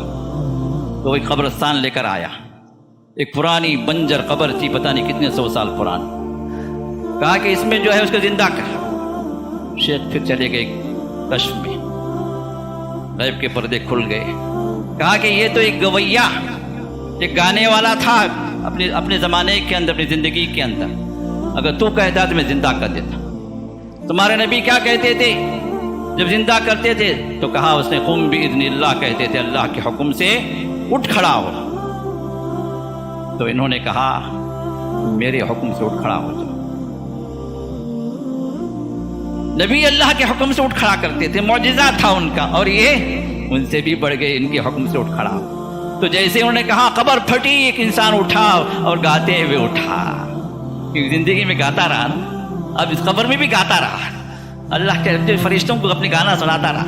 تو ایک قبرستان لے کر آیا، ایک پرانی بنجر قبر تھی، پتہ نہیں کتنے 100 سال پرانی۔ کہا کہ اس میں جو ہے اس کو زندہ کر۔ شیخ پھر چلے گئے کشف میں، غیب کے پردے کھل گئے۔ کہا کہ یہ تو ایک گویا، ایک گانے والا تھا اپنے زمانے کے اندر، اپنی زندگی کے اندر، اگر تو کہتا تو میں زندہ کر دیتا. تمہارے نبی کیا کہتے تھے جب زندہ کرتے تھے؟ تو کہا اس نے قم باذن اللہ، کہتے تھے اللہ کے حکم سے اٹھ کھڑا ہو. تو انہوں نے کہا میرے حکم سے اٹھ کھڑا ہو جاؤ. نبی اللہ کے حکم سے اٹھ کھڑا کرتے تھے، معجزہ تھا ان کا، اور یہ ان سے بھی بڑھ گئے، ان کے حکم سے اٹھ کھڑا. تو جیسے انہوں نے کہا قبر پھٹی، ایک انسان اٹھا اور گاتے ہوئے اٹھا، کیونکہ زندگی میں گاتا رہا نا، اب اس قبر میں بھی گاتا رہا، اللہ کے فرشتوں کو اپنے گانا سناتا رہا.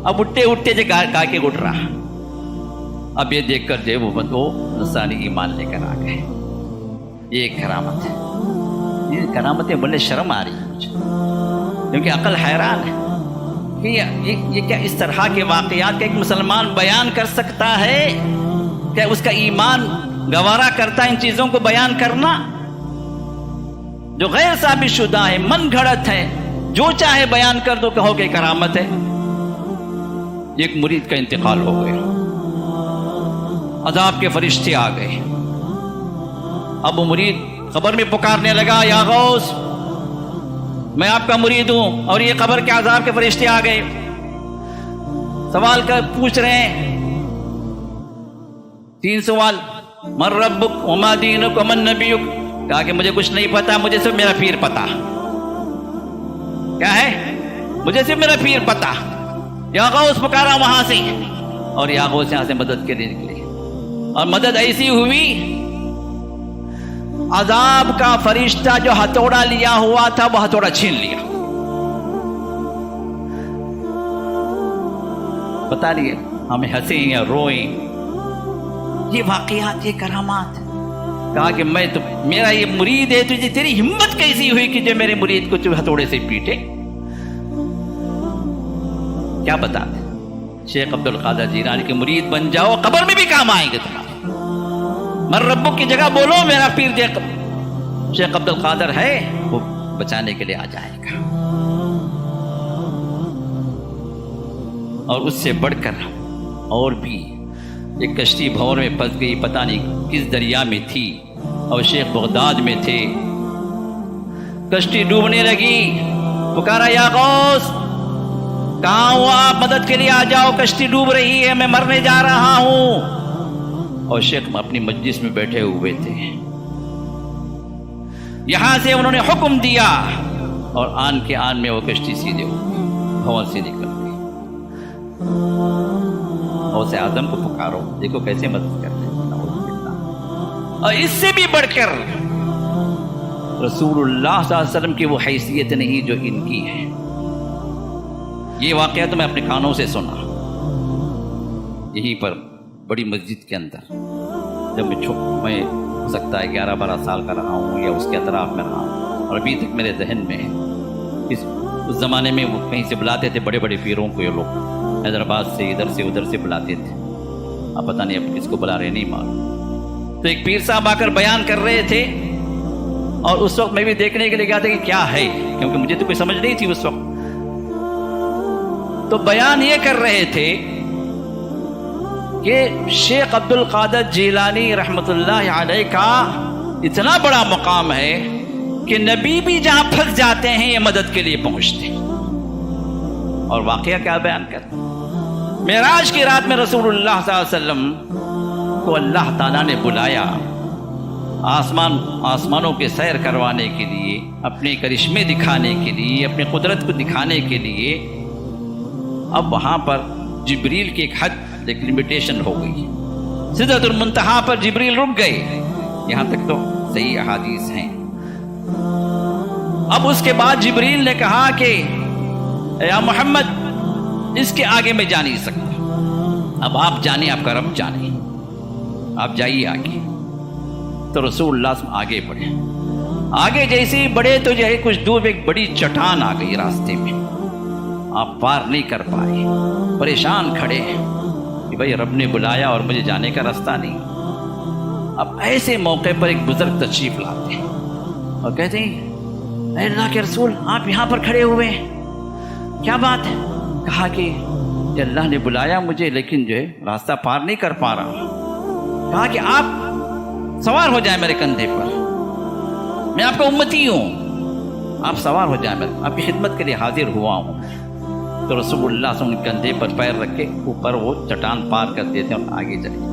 اب اٹھتے اٹھتے جو گا کے اٹھ رہا. اب یہ دیکھ کر جو وہ نصرانی ایمان لے کر آ گئے. یہ ایک کرامت ہے. یہ کرامتیں بولنے شرم آ رہی ہے مجھے، کیونکہ عقل حیران ہے کہ یہ کیا اس طرح کے واقعات کا ایک مسلمان بیان کر سکتا ہے؟ کیا اس کا ایمان گوارا کرتا ہے ان چیزوں کو بیان کرنا جو غیر ثابت شدہ ہے، من گھڑت ہے، جو چاہے بیان کر دو کہو کہ کرامت ہے. ایک مرید کا انتقال ہو گیا، عذاب کے فرشتے آ گئے. اب وہ مرید قبر میں پکارنے لگا یا غوث میں آپ کا مرید ہوں، اور یہ قبر کے عذاب کے فرشتے آ گئے، سوال کر پوچھ رہے ہیں 3 سوال. من ربک وما دینک ومن نبیک. کہا کہ مجھے کچھ نہیں پتا، مجھے صرف میرا پیر پتا. کیا ہے؟ مجھے صرف میرا پیر پتا. یا غوث پکارا وہاں سے، اور یا غوث یہاں سے مدد کے لیے نکلے، اور مدد ایسی ہوئی عذاب کا فرشتہ جو ہتھوڑا لیا ہوا تھا وہ ہتھوڑا چھین لیا. بتا لیے ہمیں ہنسیں یا روئیں، یہ واقعات، یہ کرامات. کہا کہ میں تو میرا یہ مرید ہے، تجھے تیری ہمت کیسی ہوئی کہ جو میرے مرید کو تو ہتھوڑے سے پیٹے؟ کیا بتاتے شیخ عبد القادر جیلانی کے مرید بن جاؤ، قبر میں بھی کام آئیں گے تمہارے. من ربک کی جگہ بولو میرا پیر شیخ عبد القادر ہے، وہ بچانے کے لیے آ جائے گا. اور اس سے بڑھ کر اور بھی ایک کشتی بھور میں پھنس گئی، پتہ نہیں کس دریا میں تھی، اور شیخ بغداد میں تھے. کشتی ڈوبنے لگی، پکارا یا غوث کہاں ہو آپ؟ مدد کے لیے آ جاؤ، کشتی ڈوب رہی ہے، میں مرنے جا رہا ہوں. اور شیخ اپنی مجلس میں بیٹھے ہوئے تھے. یہاں سے انہوں نے حکم دیا، اور آن کے آن میں وہ کشتی سیدھے ہو گئی، بھون سے نکل گئی. غوث اعظم کو پکارو، دیکھو کیسے مدد کرتے ہیں. اور اس سے بھی بڑھ کر رسول اللہ صلی اللہ علیہ وسلم کی وہ حیثیت نہیں جو ان کی ہے. یہ واقعہ تو میں اپنے کانوں سے سنا یہیں پر بڑی مسجد کے اندر، جب میں ہو سکتا ہے 11-12 سال کا رہا ہوں یا اس کے اطراف میں رہا ہوں، اور ابھی تک میرے ذہن میں ہے. اس زمانے میں وہ کہیں سے بلاتے تھے بڑے بڑے پیروں کو، یہ لوگ حیدرآباد سے ادھر سے ادھر سے بلاتے تھے. اب پتہ نہیں اب کس کو بلا رہے نہیں معلوم. تو ایک پیر صاحب آ کر بیان کر رہے تھے، اور اس وقت میں بھی دیکھنے کے لیے گیا تھا کہ کیا ہے، کیونکہ مجھے تو کوئی سمجھ نہیں تھی اس وقت. تو بیان یہ کر رہے تھے کہ شیخ عبد القادر جیلانی رحمۃ اللہ علیہ کا اتنا بڑا مقام ہے کہ نبی بھی جہاں پھنس جاتے ہیں یہ مدد کے لیے پہنچتے ہیں. اور واقعہ کیا بیان کرتے ہیں؟ معراج کی رات میں رسول اللہ صلی اللہ علیہ وسلم کو اللہ تعالیٰ نے بلایا آسمانوں کے سیر کروانے کے لیے، اپنے کرشمے دکھانے کے لیے، اپنے قدرت کو دکھانے کے لیے. اب وہاں پر جبریل کی ایک حد، ایک لمیٹیشن ہو گئی. سدرۃ المنتہا پر جبریل رک گئے. یہاں تک تو صحیح احادیث ہیں. اب اس کے بعد جبریل نے کہا کہ یا محمد اس کے آگے میں جا نہیں سکتا، اب آپ جانے، آپ کا رب جانے، آپ جائیے آگے. تو رسول اللہ صلی اللہ علیہ وسلم آگے بڑھے. آگے جیسے ہی بڑھے تو جو ہے کچھ دور ایک بڑی چٹان آ گئی راستے میں، آپ پار نہیں کر پائے. پریشان کھڑے ہیں کہ بھائی رب نے بلایا اور مجھے جانے کا راستہ نہیں. اب ایسے موقع پر ایک بزرگ تشریف لاتے ہیں اور کہتے ہیں اے اللہ کے رسول آپ یہاں پر کھڑے ہوئے ہیں، کیا بات ہے؟ کہا کہ اللہ نے بلایا مجھے لیکن جو ہے راستہ پار نہیں کر پا رہا. کہا کہ آپ سوار ہو جائیں میرے کندھے پر. میں آپ کا امتی ہوں، آپ سوار ہو جائیں، میں آپ کی خدمت کے لیے حاضر ہوا ہوں۔ تو رسول اللہ صلی اللہ علیہ وسلم کندھے پر پیر رکھے اوپر وہ چٹان پار کر دیتے اور آگے چلے۔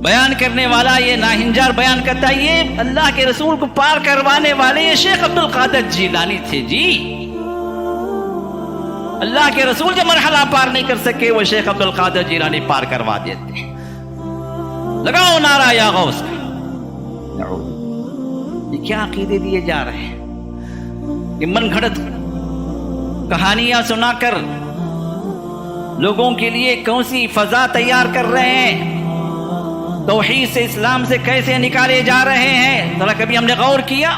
بیان کرنے والا یہ ناہنجار بیان کرتا ہے یہ اللہ کے رسول کو پار کروانے والے یہ شیخ عبد القادر جیلانی تھے جی۔ اللہ کے رسول جو مرحلہ پار نہیں کر سکے وہ شیخ عبد القادر جیلانی پار کروا دیتے۔ لگاؤ نعرہ یا غوث کا۔ یہ کیا عقیدے دیے جا رہے ہیں؟ یہ من گھڑت کہانیاں سنا کر لوگوں کے لیے کون سی فضا تیار کر رہے ہیں؟ توحید سے، اسلام سے کیسے نکالے جا رہے ہیں؟ ذرا کبھی ہم نے غور کیا؟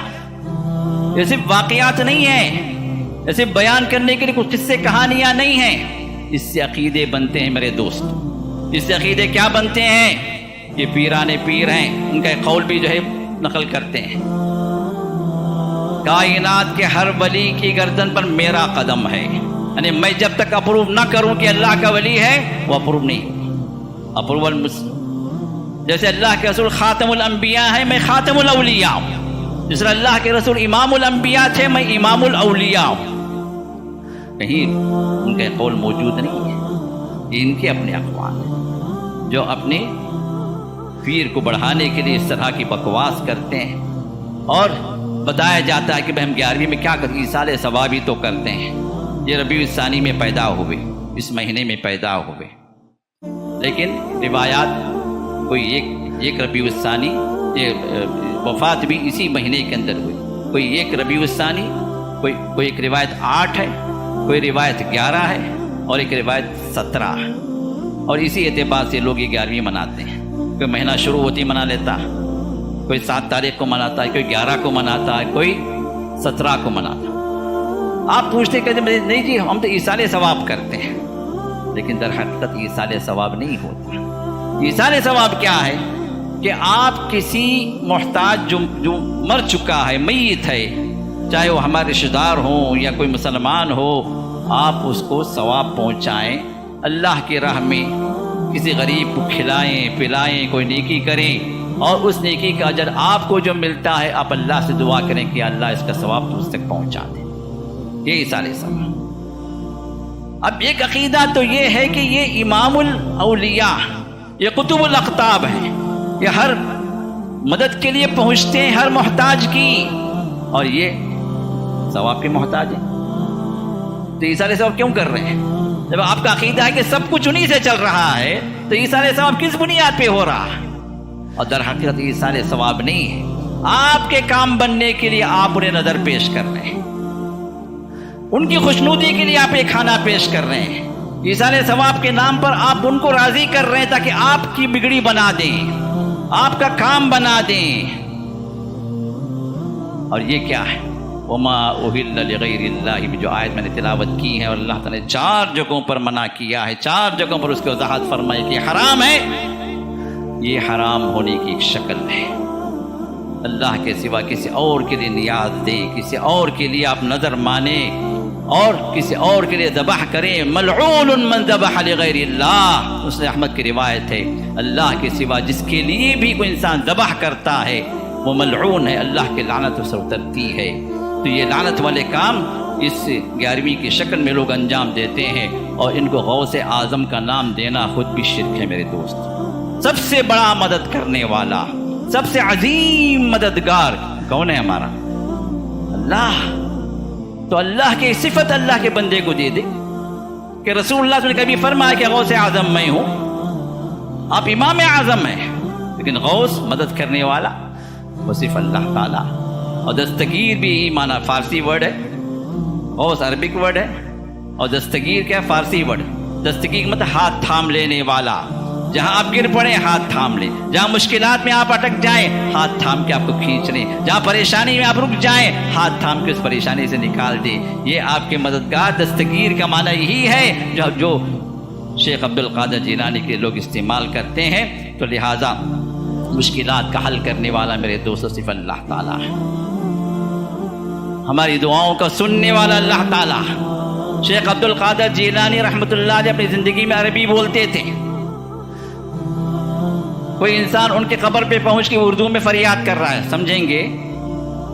یہ صرف واقعات نہیں ہیں، یہ صرف بیان کرنے کے لیے کچھ قصے کہانیاں نہیں ہیں، اس سے عقیدے بنتے ہیں میرے دوست۔ اس سے عقیدے کیا بنتے ہیں؟ یہ پیران پیر ہیں، ان کا ایک قول بھی جو ہے نقل کرتے ہیں، کائنات کے ہر ولی کی گردن پر میرا قدم ہے، یعنی میں جب تک اپروو نہ کروں کہ اللہ کا ولی ہے وہ اپروو نہیں۔ اپروول جیسے اللہ کے رسول خاتم الانبیاء ہے، میں خاتم الاولیاء ہوں، جس طرح اللہ کے رسول امام الانبیاء تھے، میں امام الاولیاء ہوں۔ کہیں ان کا قول موجود نہیں ہے، یہ ان کے اپنے اقوال ہیں جو اپنے پیر کو بڑھانے کے لیے اس طرح کی بکواس کرتے ہیں، اور بتایا جاتا ہے کہ ہم 11ویں میں کیا کرتے ہیں، ایصال ثوابی تو کرتے ہیں۔ یہ ربیع الثانی میں پیدا ہوئے، اس مہینے میں پیدا ہوئے، لیکن روایات کوئی ایک ربیع الثانی، وفات بھی اسی مہینے کے اندر ہوئی، کوئی ایک ربیع الثانی، کوئی ایک روایت 8 ہے، کوئی روایت 11 ہے، اور ایک روایت 17 ہے، اور اسی اعتبار سے لوگ یہ 11ویں مناتے ہیں۔ کوئی مہینہ شروع ہوتی منا لیتا ہے، کوئی 7 تاریخ کو مناتا ہے، کوئی 11 کو مناتا ہے، کوئی 17 کو مناتا ہے۔ آپ پوچھتے کہتے نہیں جی ہم تو ایصال ثواب کرتے ہیں، لیکن در حقیقت ایصال ثواب نہیں ہوتا۔ ایصال ثواب کیا ہے کہ آپ کسی محتاج جو مر چکا ہے، میت ہے، چاہے وہ ہمارے رشتہ دار ہوں یا کوئی مسلمان ہو، آپ اس کو ثواب پہنچائیں، اللہ کی راہ میں کسی غریب کو کھلائیں پلائیں، کوئی نیکی کریں، اور اس نیکی کا اجر آپ کو جو ملتا ہے آپ اللہ سے دعا کریں کہ اللہ اس کا ثواب تجھ تک پہنچا دے۔ یہ ایصال ثواب۔ اب ایک عقیدہ تو یہ ہے کہ یہ امام الاولیاء، یہ قطب الاقطاب ہیں، یہ ہر مدد کے لیے پہنچتے ہیں ہر محتاج کی، اور یہ ثواب کے محتاج ہیں۔ تو ایصال ثواب کیوں کر رہے ہیں؟ جب آپ کا عقیدہ ہے کہ سب کچھ انہی سے چل رہا ہے تو ایصال ثواب کس بنیاد پہ ہو رہا ہے؟ اور در حقیقت ایصال ثواب نہیں ہے، آپ کے کام بننے کے لیے آپ انہیں نظر پیش کر رہے ہیں، ان کی خوشنودی کے لیے آپ ایک کھانا پیش کر رہے ہیں، ایصال ثواب کے نام پر آپ ان کو راضی کر رہے ہیں تاکہ آپ کی بگڑی بنا دیں، آپ کا کام بنا دیں۔ اور یہ کیا ہے؟ وما اہل لغیر اللہ میں جو آیت میں نے تلاوت کی ہے، اور اللہ تعالیٰ نے 4 جگہوں پر منع کیا ہے، 4 جگہوں پر اس کی وضاحت فرمائی کہ حرام ہے۔ یہ حرام ہونے کی ایک شکل ہے، اللہ کے سوا کسی اور کے لیے نیاز دیں، کسی اور کے لیے آپ نظر مانیں، اور کسی اور کے لیے ذبح کریں۔ ملعون من ذبح لغیر اللہ، مسلم احمد کی روایت ہے، اللہ کے سوا جس کے لیے بھی کوئی انسان ذبح کرتا ہے وہ ملعون ہے، اللہ کی لعنت اس پر اترتی ہے۔ تو یہ لعنت والے کام اس 11ویں کی شکل میں لوگ انجام دیتے ہیں، اور ان کو غوث اعظم کا نام دینا خود بھی شرک ہے میرے دوست۔ سب سے بڑا مدد کرنے والا، سب سے عظیم مددگار کون ہے؟ ہمارا اللہ۔ تو اللہ کی صفت اللہ کے بندے کو دے دے کہ رسول اللہ نے کبھی فرمایا کہ غوث اعظم میں ہوں، آپ امام اعظم ہیں، لیکن غوث مدد کرنے والا وہ صرف اللہ تعالیٰ۔ اور دستگیر بھی معنی فارسی ورڈ ہے، غوث عربک ورڈ ہے، اور دستگیر کیا ہے؟ فارسی ورڈ۔ دستگیر مطلب ہاتھ تھام لینے والا، جہاں آپ گر پڑیں ہاتھ تھام لیں، جہاں مشکلات میں آپ اٹک جائیں ہاتھ تھام کے آپ کو کھینچ لیں، جہاں پریشانی میں آپ رک جائیں ہاتھ تھام کے اس پریشانی سے نکال دیں۔ یہ آپ کے مددگار۔ دستگیر کا معنی یہی ہے جو شیخ عبد القادر جیلانی کے لوگ استعمال کرتے ہیں۔ تو لہٰذا مشکلات کا حل کرنے والا میرے دوستو صرف اللہ تعالیٰ ہے، ہماری دعاؤں کا سننے والا اللہ تعالیٰ۔ شیخ عبد القادر جیلانی رحمۃ اللہ علیہ اپنی زندگی میں عربی بولتے تھے، کوئی انسان ان کے قبر پہ پہنچ کے اردو میں فریاد کر رہا ہے، سمجھیں گے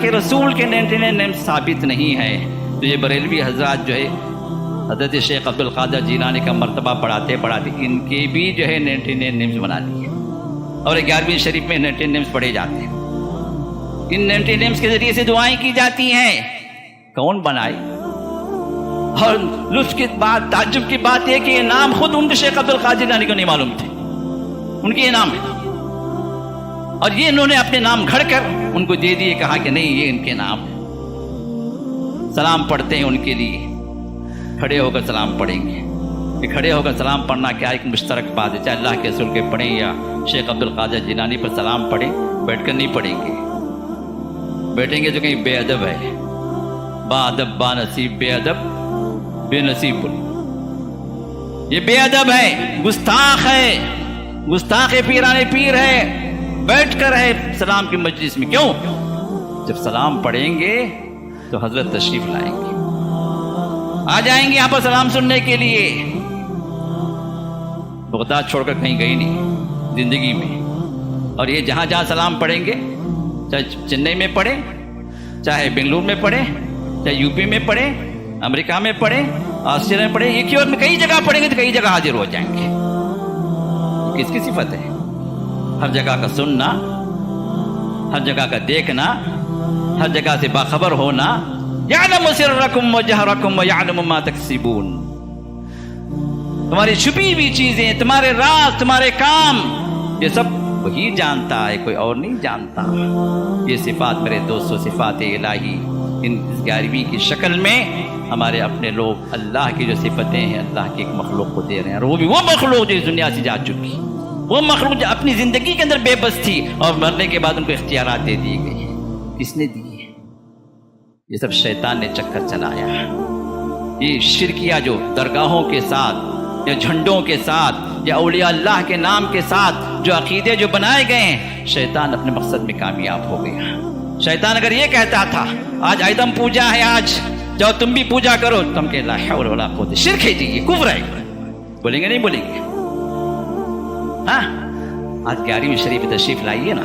کے رسول کے 99 نیم ثابت نہیں ہے تو یہ بریلوی حضرات جو ہے حضرت شیخ عبد القادر جیلانی کا مرتبہ پڑھاتے پڑھاتے ان کے بھی جو ہے 99 نیمز بنا لیے اور 11ویں شریف میں 99 نیمز پڑھے جاتے ہیں. ان 99 نیمز کے ذریعے سے دعائیں کی جاتی ہیں. کون بنائے؟ اور لطف کی بات، تعجب کی بات یہ کہ یہ نام خود ان کے شیخ عبد القادر جیلانی کو نہیں معلوم تھے. ان کے یہ نام ہے اور یہ انہوں نے اپنے نام گھڑ کر ان کو دے دیے، کہا کہ نہیں یہ ان کے نام ہے. سلام پڑھتے ہیں ان کے لیے، کھڑے ہو کر سلام پڑھیں گے. کہ کھڑے ہو کر سلام پڑھنا کیا ایک مشترک بات ہے، چاہے اللہ کے رسول کے پڑھیں یا شیخ عبد القادر جیلانی پر سلام پڑھیں. بیٹھ کر نہیں پڑھیں گے، بیٹھیں گے تو کہیں بے ادب ہے، با ادب با نصیب، بے ادب بے نصیب بول، یہ بے ادب ہے، گستاخ ہے، گستاخ پیرانے پیر ہے، بیٹھ کر ہے سلام کی مجلس میں. کیوں؟ جب سلام پڑھیں گے تو حضرت تشریف لائیں گے، آ جائیں گے یہاں پر سلام سننے کے لیے. بغداد چھوڑ کر کہیں گئی نہیں زندگی میں. اور یہ جہاں جہاں سلام پڑھیں گے، چاہے چنئی میں پڑھیں، چاہے بنگلور میں پڑھیں، چاہے یو پی میں پڑھیں، امریکہ میں پڑھیں، آسٹریلیا میں پڑھیں، ایک ہی اور میں کئی جگہ پڑھیں گے تو کئی جگہ حاضر ہو جائیں گے. کس کی صفت ہے؟ ہر جگہ کا سننا، ہر جگہ کا دیکھنا، ہر جگہ سے باخبر ہونا. یعلم سرکم و جہرکم و یعلم ما تکسبون، تمہاری چھپی ہوئی چیزیں، تمہارے راز، تمہارے کام، یہ سب وہی جانتا ہے، کوئی اور نہیں جانتا. یہ صفات میرے دوستو صفات الہی ان 11ویں کی شکل میں ہمارے اپنے لوگ اللہ کی جو صفتیں ہیں اللہ کی ایک مخلوق کو دے رہے ہیں. اور وہ بھی وہ مخلوق جو اس دنیا سے جا چکی، وہ مخلوق جو اپنی زندگی کے اندر بے بس تھی اور مرنے کے بعد ان کو اختیارات دے دیے گئے. کس نے دی؟ یہ سب شیطان نے چکر چلایا. یہ شرکیہ جو درگاہوں کے ساتھ یا جھنڈوں کے ساتھ یا اولیاء اللہ کے نام کے ساتھ جو عقیدے جو بنائے گئے ہیں، شیطان اپنے مقصد میں کامیاب ہو گیا. شیطان اگر یہ کہتا تھا آج آئدم پوجا ہے، آج جاؤ تم بھی پوجا کرو، تم کہ لا حول ولا قوت، شرک ہے جی، یہ کفر ہے. بولیں گے نہیں بولیں گے؟ ہاں آج 11ویں شریف تشریف لائیے نا،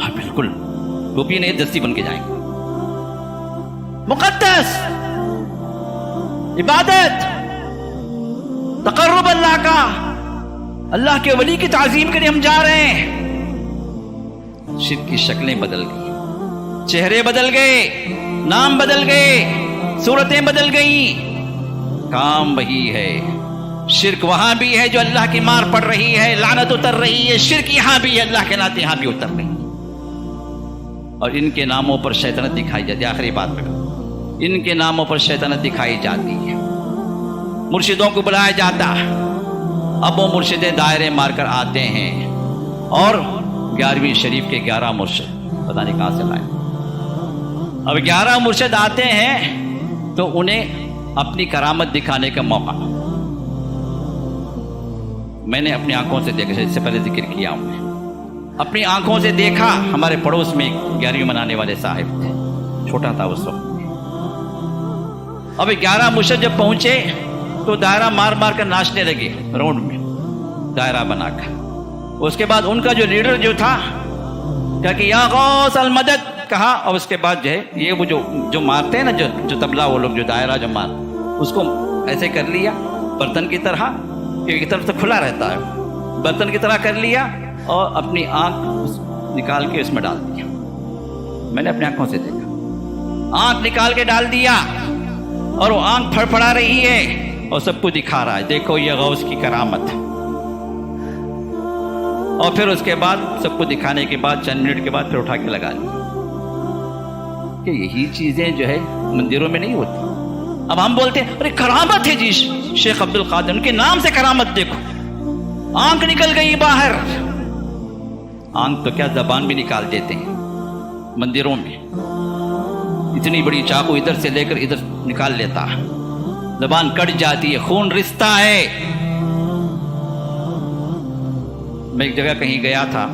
ہاں بالکل ٹوپی نہیں دستی بن کے جائیں گے. مقدس عبادت، تقرب اللہ کا، اللہ کے ولی کی تعظیم کے لیے ہم جا رہے ہیں. شرک کی شکلیں بدل گئی، چہرے بدل گئے، نام بدل گئے، صورتیں بدل گئی، کام وہی ہے. شرک وہاں بھی ہے جو اللہ کی مار پڑ رہی ہے، لعنت اتر رہی ہے، شرک یہاں بھی ہے، اللہ کے ناطے یہاں بھی اتر رہی ہے. اور ان کے ناموں پر شیطنت دکھائی جاتی ہے. آخری بات میں ان کے ناموں پر شیطنت دکھائی جاتی ہے. مرشدوں کو بلایا جاتا، اب وہ مرشدیں دائرے مار کر آتے ہیں اور 11ویں شریف کے 11 مرشد پتہ نہیں کہاں سے لائے. اب 11 مرشد آتے ہیں تو انہیں اپنی کرامت دکھانے کا موقع میں نے اپنی آنکھوں سے دیکھا، اس سے پہلے ذکر کیا ہوں، میں اپنی آنکھوں سے دیکھا. ہمارے پڑوس میں 11ویں منانے والے صاحب تھے، چھوٹا تھا اس وقت. اب 11 مرشد جب پہنچے تو دائرہ مار مار کر ناچنے لگے روڈ میں، دائرہ بنا کر. اس کے بعد ان کا جو لیڈر جو تھا کہا کہ یا غوث المدد کہا، اور اس کے بعد جو ہے یہ وہ جو مارتے ہیں نا، جو تبلا وہ لوگ جو دائرہ جو مار، اس کو ایسے کر لیا برتن کی طرح، ایک طرف سے کھلا رہتا ہے، برتن کی طرح کر لیا اور اپنی آنکھ نکال کے اس میں ڈال دیا. میں نے اپنی آنکھوں سے دیکھا، آنکھ نکال کے ڈال دیا اور وہ آنکھ پھڑپڑا رہی ہے اور سب کو دکھا رہا ہے، دیکھو یہ غوث کی کرامت. اور پھر اس کے بعد سب کو دکھانے کے بعد چند منٹ کے بعد پھر اٹھا کے لگا لی. کہ یہی چیزیں جو ہے مندروں میں نہیں ہوتی. اب ہم بولتے ہیں ارے کرامت ہے جی شیخ عبد القادر، ان کے نام سے کرامت دیکھو. آنکھ نکل گئی باہر، آنکھ تو کیا زبان بھی نکال دیتے ہیں مندروں میں. اتنی بڑی چاقو ادھر سے لے کر ادھر نکال لیتا ہے، زبان کٹ جاتی ہے، خون رستا ہے. میں ایک جگہ کہیں گیا تھا،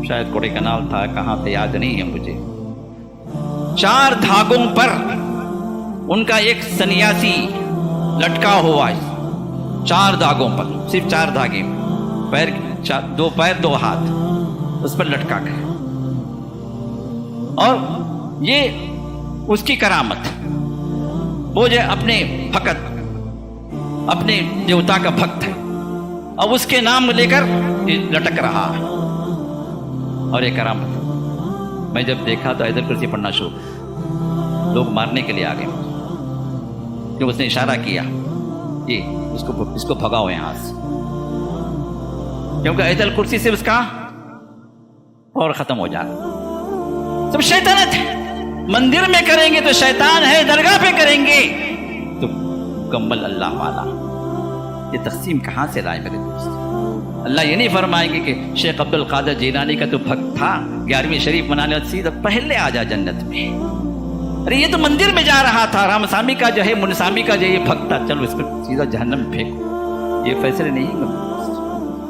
شاید کوڑے کنال تھا، کہاں تھا یاد نہیں ہے مجھے. 4 دھاگوں پر ان کا ایک سنیاسی لٹکا ہوا ہے، 4 دھاگوں پر، صرف 4 دھاگے، پیر 2 پیر 2 ہاتھ. اس پر لٹکا کر. اور یہ اس کی کرامت. وہ جو اپنے بھگت اپنے دیوتا کا بھکت ہے اب اس کے نام لے کر لٹک رہا ہے. اور یہ کرامت میں جب دیکھا تو آیت الکرسی پڑھنا شروع. لوگ مارنے کے لیے آ گئے جب اس نے اشارہ کیا یہ اس کو بھگاؤ یہاں سے, کیونکہ آیت الکرسی سے اس کا اور ختم ہو جانا. سب شیطانت ہے. مندر میں کریں گے تو شیطان ہے, درگاہ پہ کریں گے تو مکمل اللہ والا. یہ تقسیم کہاں سے لائے میرے دوست؟ اللہ یہ نہیں فرمائیں گے کہ شیخ عبد القادر جیلانی کا تو بھکت تھا 11ویں شریف منانے سیدھا پہلے آ جا جنت میں. ارے یہ تو مندر میں جا رہا تھا, رام سامی کا جو ہے منسامی کا جو یہ بھکت تھا, چلو اس کو سیدھا جہنم میں پھینکو. یہ فیصلے نہیں ہیں.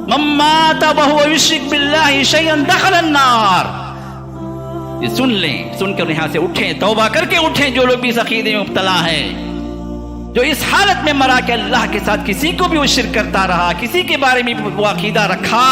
من مات وهو يشرك بالله شيئا دخل النار. یہ سن لیں, سن کر یہاں سے اٹھیں, توبہ کر کے اٹھیں جو لوگ بھی اس عقیدے میں مبتلا ہیں, جو اس حالت میں مرا کہ اللہ کے ساتھ کسی کو بھی وہ شرک کرتا رہا, کسی کے بارے میں وہ عقیدہ رکھا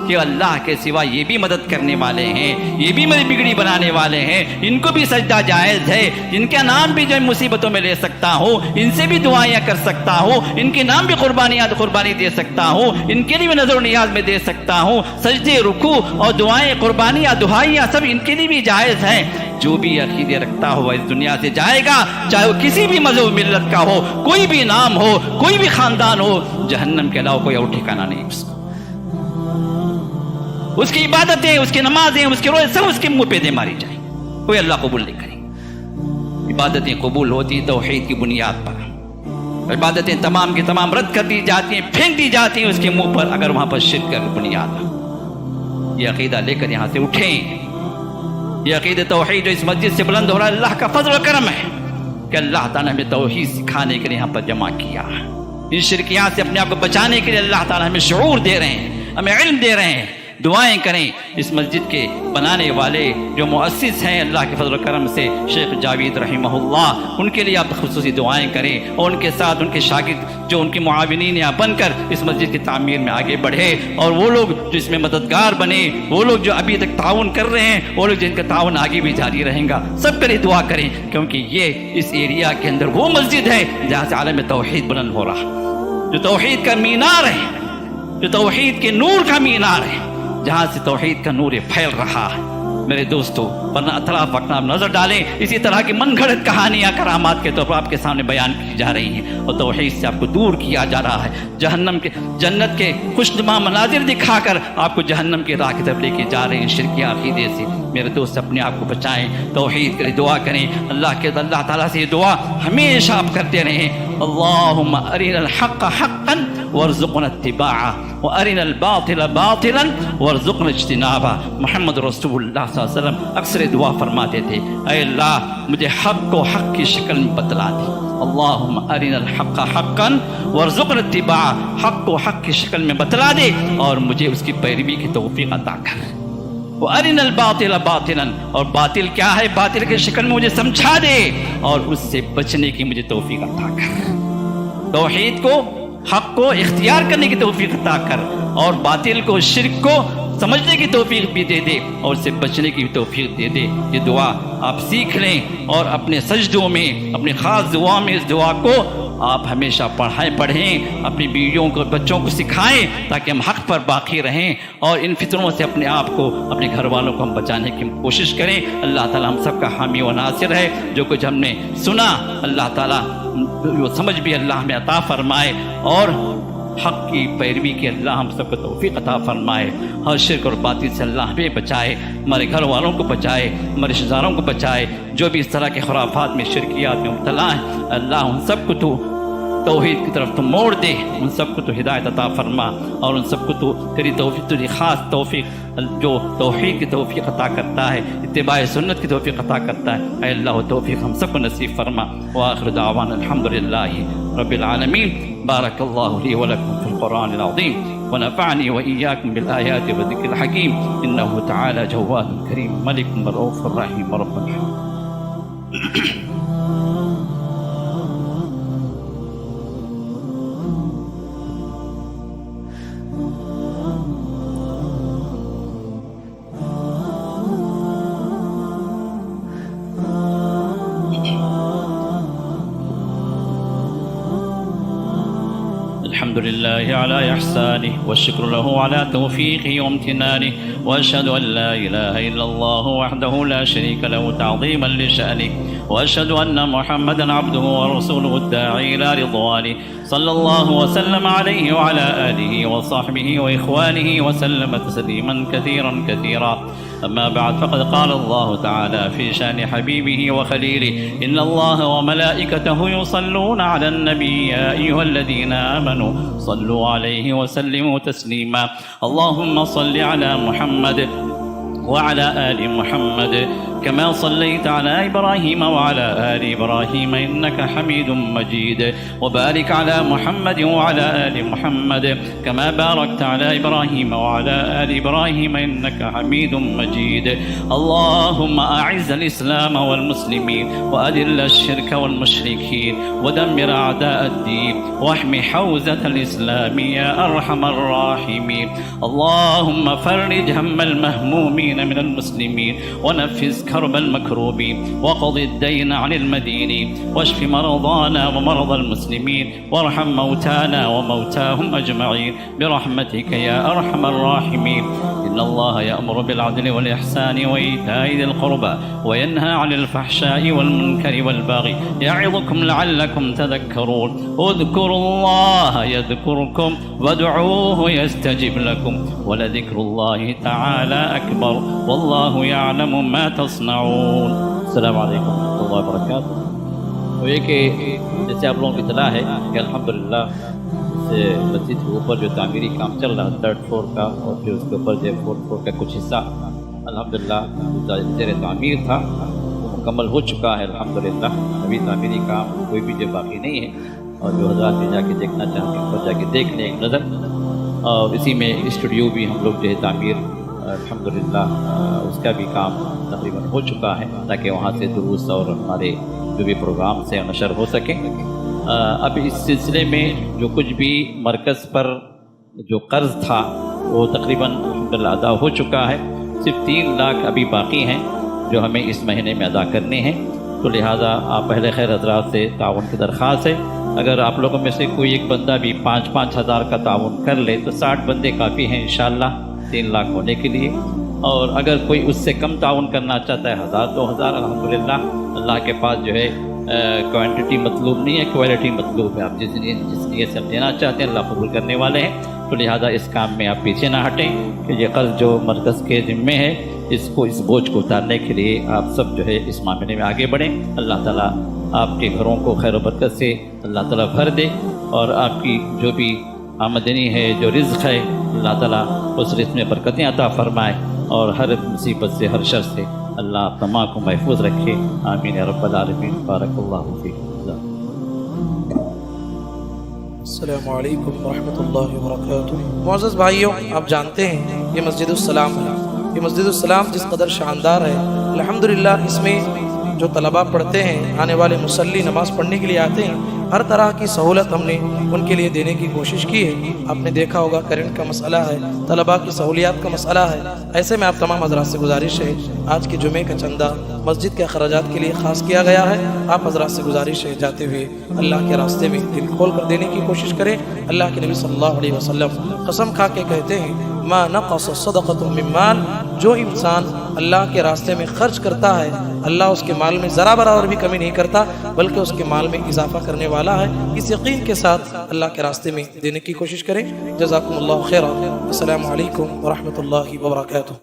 کہ اللہ کے سوا یہ بھی مدد کرنے والے ہیں, یہ بھی میری بگڑی بنانے والے ہیں, ان کو بھی سجدہ جائز ہے, ان کے نام بھی جو مصیبتوں میں لے سکتا ہوں, ان سے بھی دعائیں کر سکتا ہوں, ان کے نام بھی قربانی دے سکتا ہوں, ان کے لیے بھی نظر و نیاز میں دے سکتا ہوں, سجدے رکوع اور دعائیں قربانیاں دعائیاں سب ان کے لیے بھی جائز ہیں. جو بھی عقیدے رکھتا ہو اس دنیا سے جائے گا, چاہے وہ کسی بھی مذہب ملت کا ہو, کوئی بھی نام ہو, کوئی بھی خاندان ہو, جہنم کے علاوہ کوئی اور ٹھکانہ نہیں اس کو. اس کی عبادتیں, اس کی نمازیں, اس کے روزے سب اس کے منہ پہ دے ماری جائیں, کوئی اللہ قبول نہیں کرے. عبادتیں قبول ہوتی توحید کی بنیاد پر. عبادتیں تمام کی تمام رد کر دی جاتی ہیں, پھینک دی جاتی ہیں اس کے منہ پر اگر وہاں پر شرک کر بنیاد. یہ عقیدہ لے کر یہاں سے اٹھیں. یہ عقیدہ توحید جو اس مسجد سے بلند ہو رہا ہے اللہ کا فضل و کرم ہے کہ اللہ تعالیٰ نے ہمیں توحید سکھانے کے لیے یہاں پر جمع کیا. ان شرکیات سے اپنے آپ کو بچانے کے لیے اللہ تعالیٰ ہمیں شعور دے رہے ہیں, ہمیں علم دے رہے ہیں. دعائیں کریں اس مسجد کے بنانے والے جو مؤسس ہیں اللہ کے فضل و کرم سے شیخ جاوید رحمہ اللہ, ان کے لیے آپ خصوصی دعائیں کریں, اور ان کے ساتھ ان کے شاگرد جو ان کے معاونین یہاں بن کر اس مسجد کی تعمیر میں آگے بڑھے, اور وہ لوگ جو اس میں مددگار بنے, وہ لوگ جو ابھی تک تعاون کر رہے ہیں, وہ لوگ جن کا تعاون آگے بھی جاری رہیں گا, سب کے لیے دعا کریں, کیونکہ یہ اس ایریا کے اندر وہ مسجد ہے جہاں سے عالم توحید بلند ہو رہا, جو توحید کا مینار ہے, جو توحید کے نور کا مینار ہے, جہاں سے توحید کا نور پھیل رہا ہے. میرے دوستو, ورنہ اطراف وقت آپ نظر ڈالیں, اسی طرح کی من گھڑت کہانیاں کرامات کے طور پر آپ کے سامنے بیان کی جا رہی ہیں, اور توحید سے آپ کو دور کیا جا رہا ہے. جنت کے خوشنما مناظر دکھا کر آپ کو جہنم کی راہ کی طرف لے کے جا رہے ہیں شرکیہ عقیدے سے. میرے دوست اپنے آپ کو بچائیں, توحید کے لیے دعا کریں. اللہ تعالیٰ سے یہ دعا ہمیشہ آپ کرتے رہیں, اللہم ارنا الحق حقا وارزقنا اتباعہ وارنا الباطل باطلا وارزقنا اجتنابہ. محمد رسول اللہ صلی اللہ علیہ وسلم اکثر دعا فرماتے تھے, اے اللہ مجھے حق کو حق کی شکل میں بتلا دے. اللہم ارنا الحق حقا وارزقنا اتباعہ, حق کو حق کی شکل میں بتلا دے اور مجھے اس کی پیروی کی توفیق عطا کر. وارنا الباطل باطلا, اور باطل کیا ہے باطل کی شکل میں مجھے سمجھا دے اور اس سے بچنے کی مجھے توفیق عطا کر. توحید کو حق کو اختیار کرنے کی توفیق عطا کر, اور باطل کو شرک کو سمجھنے کی توفیق بھی دے دے اور اس سے بچنے کی توفیق دے دے. یہ دعا آپ سیکھ لیں اور اپنے سجدوں میں, اپنے خاص دعا میں اس دعا کو آپ ہمیشہ پڑھیں, اپنی بیویوں کو بچوں کو سکھائیں تاکہ ہم حق پر باقی رہیں, اور ان فتنوں سے اپنے آپ کو اپنے گھر والوں کو ہم بچانے کی کوشش کریں. اللہ تعالیٰ ہم سب کا حامی و ناصر ہے. جو کچھ ہم نے سنا اللہ تعالیٰ وہ سمجھ بھی اللہ ہمیں عطا فرمائے, اور حق کی پیروی کی اللہ ہم سب کو توفیق عطا فرمائے. ہر شرک اور باطل سے اللہ ہمیں بچائے, ہمارے گھر والوں کو بچائے, ہمارے رشتہ داروں کو بچائے. جو بھی اس طرح کے خرافات میں شرکیات میں مبتلا ہیں اللہ ان سب کو تو توحید کی طرف تو موڑ دے, ان سب کو تو ہدایت عطا فرما, اور ان سب کو تو تیری توفیق, تیری خاص توفیق جو توحید کی توفیق عطا کرتا ہے, اتباع سنت کی توفیق عطا کرتا ہے, اے اللہ وہ توفیق ہم سب کو نصیب فرما. وآخر دعوانا الحمدللہ رب العالمین. بارک اللہ لی ولکم فی القرآن العظیم ونفعنی وإیاکم بالآیات والذکر الحکیم. انہ تعالی جواد کریم ملک رؤوف رحیم رب العالمین. الحمد لله على إحسانه والشكر له على توفيقه وامتنانه وأشهد أن لا إله إلا الله وحده لا شريك له تعظيما لشأنه وأشهد أن محمدا عبده ورسوله الداعي إلى رضوانه صلى الله وسلم عليه وعلى آله وصحبه وإخوانه وسلم تسليما كثيرا كثيرا. أما بعد فقد قال الله تعالى في شأن حبيبه وخليله إن الله وملائكته يصلون على النبي يا أيها الذين آمنوا صلوا عليه وسلموا تسليما. اللهم صل على محمد وعلى آل محمد كما صليت على إبراهيم وعلى آل إبراهيم إنك حميد مجيد وبارك على محمد وعلى آل محمد كما باركت على إبراهيم وعلى آل إبراهيم إنك حميد مجيد. اللهم أعز الإسلام والمسلمين وأذل الشرك والمشركين ودمر أعداء الدين واحم حوزة الإسلام يا أرحم الراحمين. اللهم فرج هم المهمومين من المسلمين ونفس كرب المكروبين وقض الدين عن المدينين واشف مرضانا ومرضى المسلمين وارحم موتانا وموتاهم أجمعين برحمتك يا أرحم الراحمين. إن الله يأمر بالعدل والإحسان وإيتاء ذي القربى وينهى عن الفحشاء والمنكر والبغي يعظكم لعلكم تذكرون. اذكروا الله يذكركم وادعوه يستجب لكم ولذكر الله تعالى أكبر والله يعلم ما تصنعون. السلام علیکم ورحمۃ اللہ وبرکاتہ. تو یہ کہ جیسے آپ لوگوں کی اطلاع ہے کہ الحمدللہ اس مسجد کے اوپر جو تعمیری کام چل رہا ہے 3rd فلور کا اور پھر اس کے اوپر جو 4th فلور کا کچھ حصہ الحمدللہ زیر تعمیر تھا وہ مکمل ہو چکا ہے الحمدللہ. ابھی تعمیری کام کوئی بھی جو باقی نہیں ہے اور جو حضرات بھی جا کے دیکھنا چاہتے ہیں اوپر جا کے دیکھ لیں ایک نظر. اور اسی میں اسٹوڈیو بھی ہم لوگ جو ہے تعمیر الحمدللہ اس کا بھی کام تقریباً ہو چکا ہے تاکہ وہاں سے دروس اور ہمارے جو بھی پروگرام سے نشر ہو سکیں. اب اس سلسلے میں جو کچھ بھی مرکز پر جو قرض تھا وہ تقریباً الحمدللہ ادا ہو چکا ہے. صرف 3 لاکھ ابھی باقی ہیں جو ہمیں اس مہینے میں ادا کرنے ہیں. تو لہٰذا آپ اہل خیر حضرات سے تعاون کی درخواست ہے. اگر آپ لوگوں میں سے کوئی ایک بندہ بھی 5-5 ہزار کا تعاون کر لے تو 60 بندے کافی ہیں انشاءاللہ 3 لاکھ ہونے کے لیے. اور اگر کوئی اس سے کم تعاون کرنا چاہتا ہے 1000-2000 الحمدللہ اللہ کے پاس جو ہے کوانٹٹی مطلوب نہیں ہے کوالٹی مطلوب ہے. آپ جس نیت سے دینا چاہتے ہیں اللہ قبول کرنے والے ہیں. تو لہٰذا اس کام میں آپ پیچھے نہ ہٹیں کہ یہ قرض جو مرکز کے ذمے ہے اس بوجھ کو اتارنے کے لیے آپ سب جو ہے اس معاملے میں آگے بڑھیں. اللہ تعالیٰ آپ کے گھروں کو خیر و برکت سے اللہ تعالیٰ بھر دے اور آپ کی جو بھی آمدنی ہے جو رزق ہے اللہ تعالیٰ اس رزق میں برکتیں عطا فرمائے اور ہر مصیبت سے ہر شر سے اللہ تمام کو محفوظ رکھے. آمین یا رب العالمین. بارک اللہ فیک. السلام علیکم ورحمۃ اللہ وبرکاتہ. معزز بھائیوں، آپ جانتے ہیں یہ مسجد السلام ہے. یہ مسجد السلام جس قدر شاندار ہے الحمدللہ اس میں جو طلباء پڑھتے ہیں آنے والے مصلی نماز پڑھنے کے لیے آتے ہیں ہر طرح کی سہولت ہم نے ان کے لیے دینے کی کوشش کی ہے. آپ نے دیکھا ہوگا کرنٹ کا مسئلہ ہے، طلباء کی سہولیات کا مسئلہ ہے. ایسے میں آپ تمام حضرات سے گزارش ہے آج کے جمعے کا چندہ مسجد کے اخراجات کے لیے خاص کیا گیا ہے. آپ حضرات سے گزارش ہے جاتے ہوئے اللہ کے راستے میں دل کھول کر دینے کی کوشش کریں. اللہ کے نبی صلی اللہ علیہ وسلم قسم کھا کے کہتے ہیں ما نقص صدقۃ من مال، جو انسان اللہ کے راستے میں خرچ کرتا ہے اللہ اس کے مال میں ذرا برابر بھی کمی نہیں کرتا بلکہ اس کے مال میں اضافہ کرنے والا ہے. اس یقین کے ساتھ اللہ کے راستے میں دینے کی کوشش کریں. جزاکم اللہ خیرا. السلام علیکم ورحمۃ اللہ وبرکاتہ.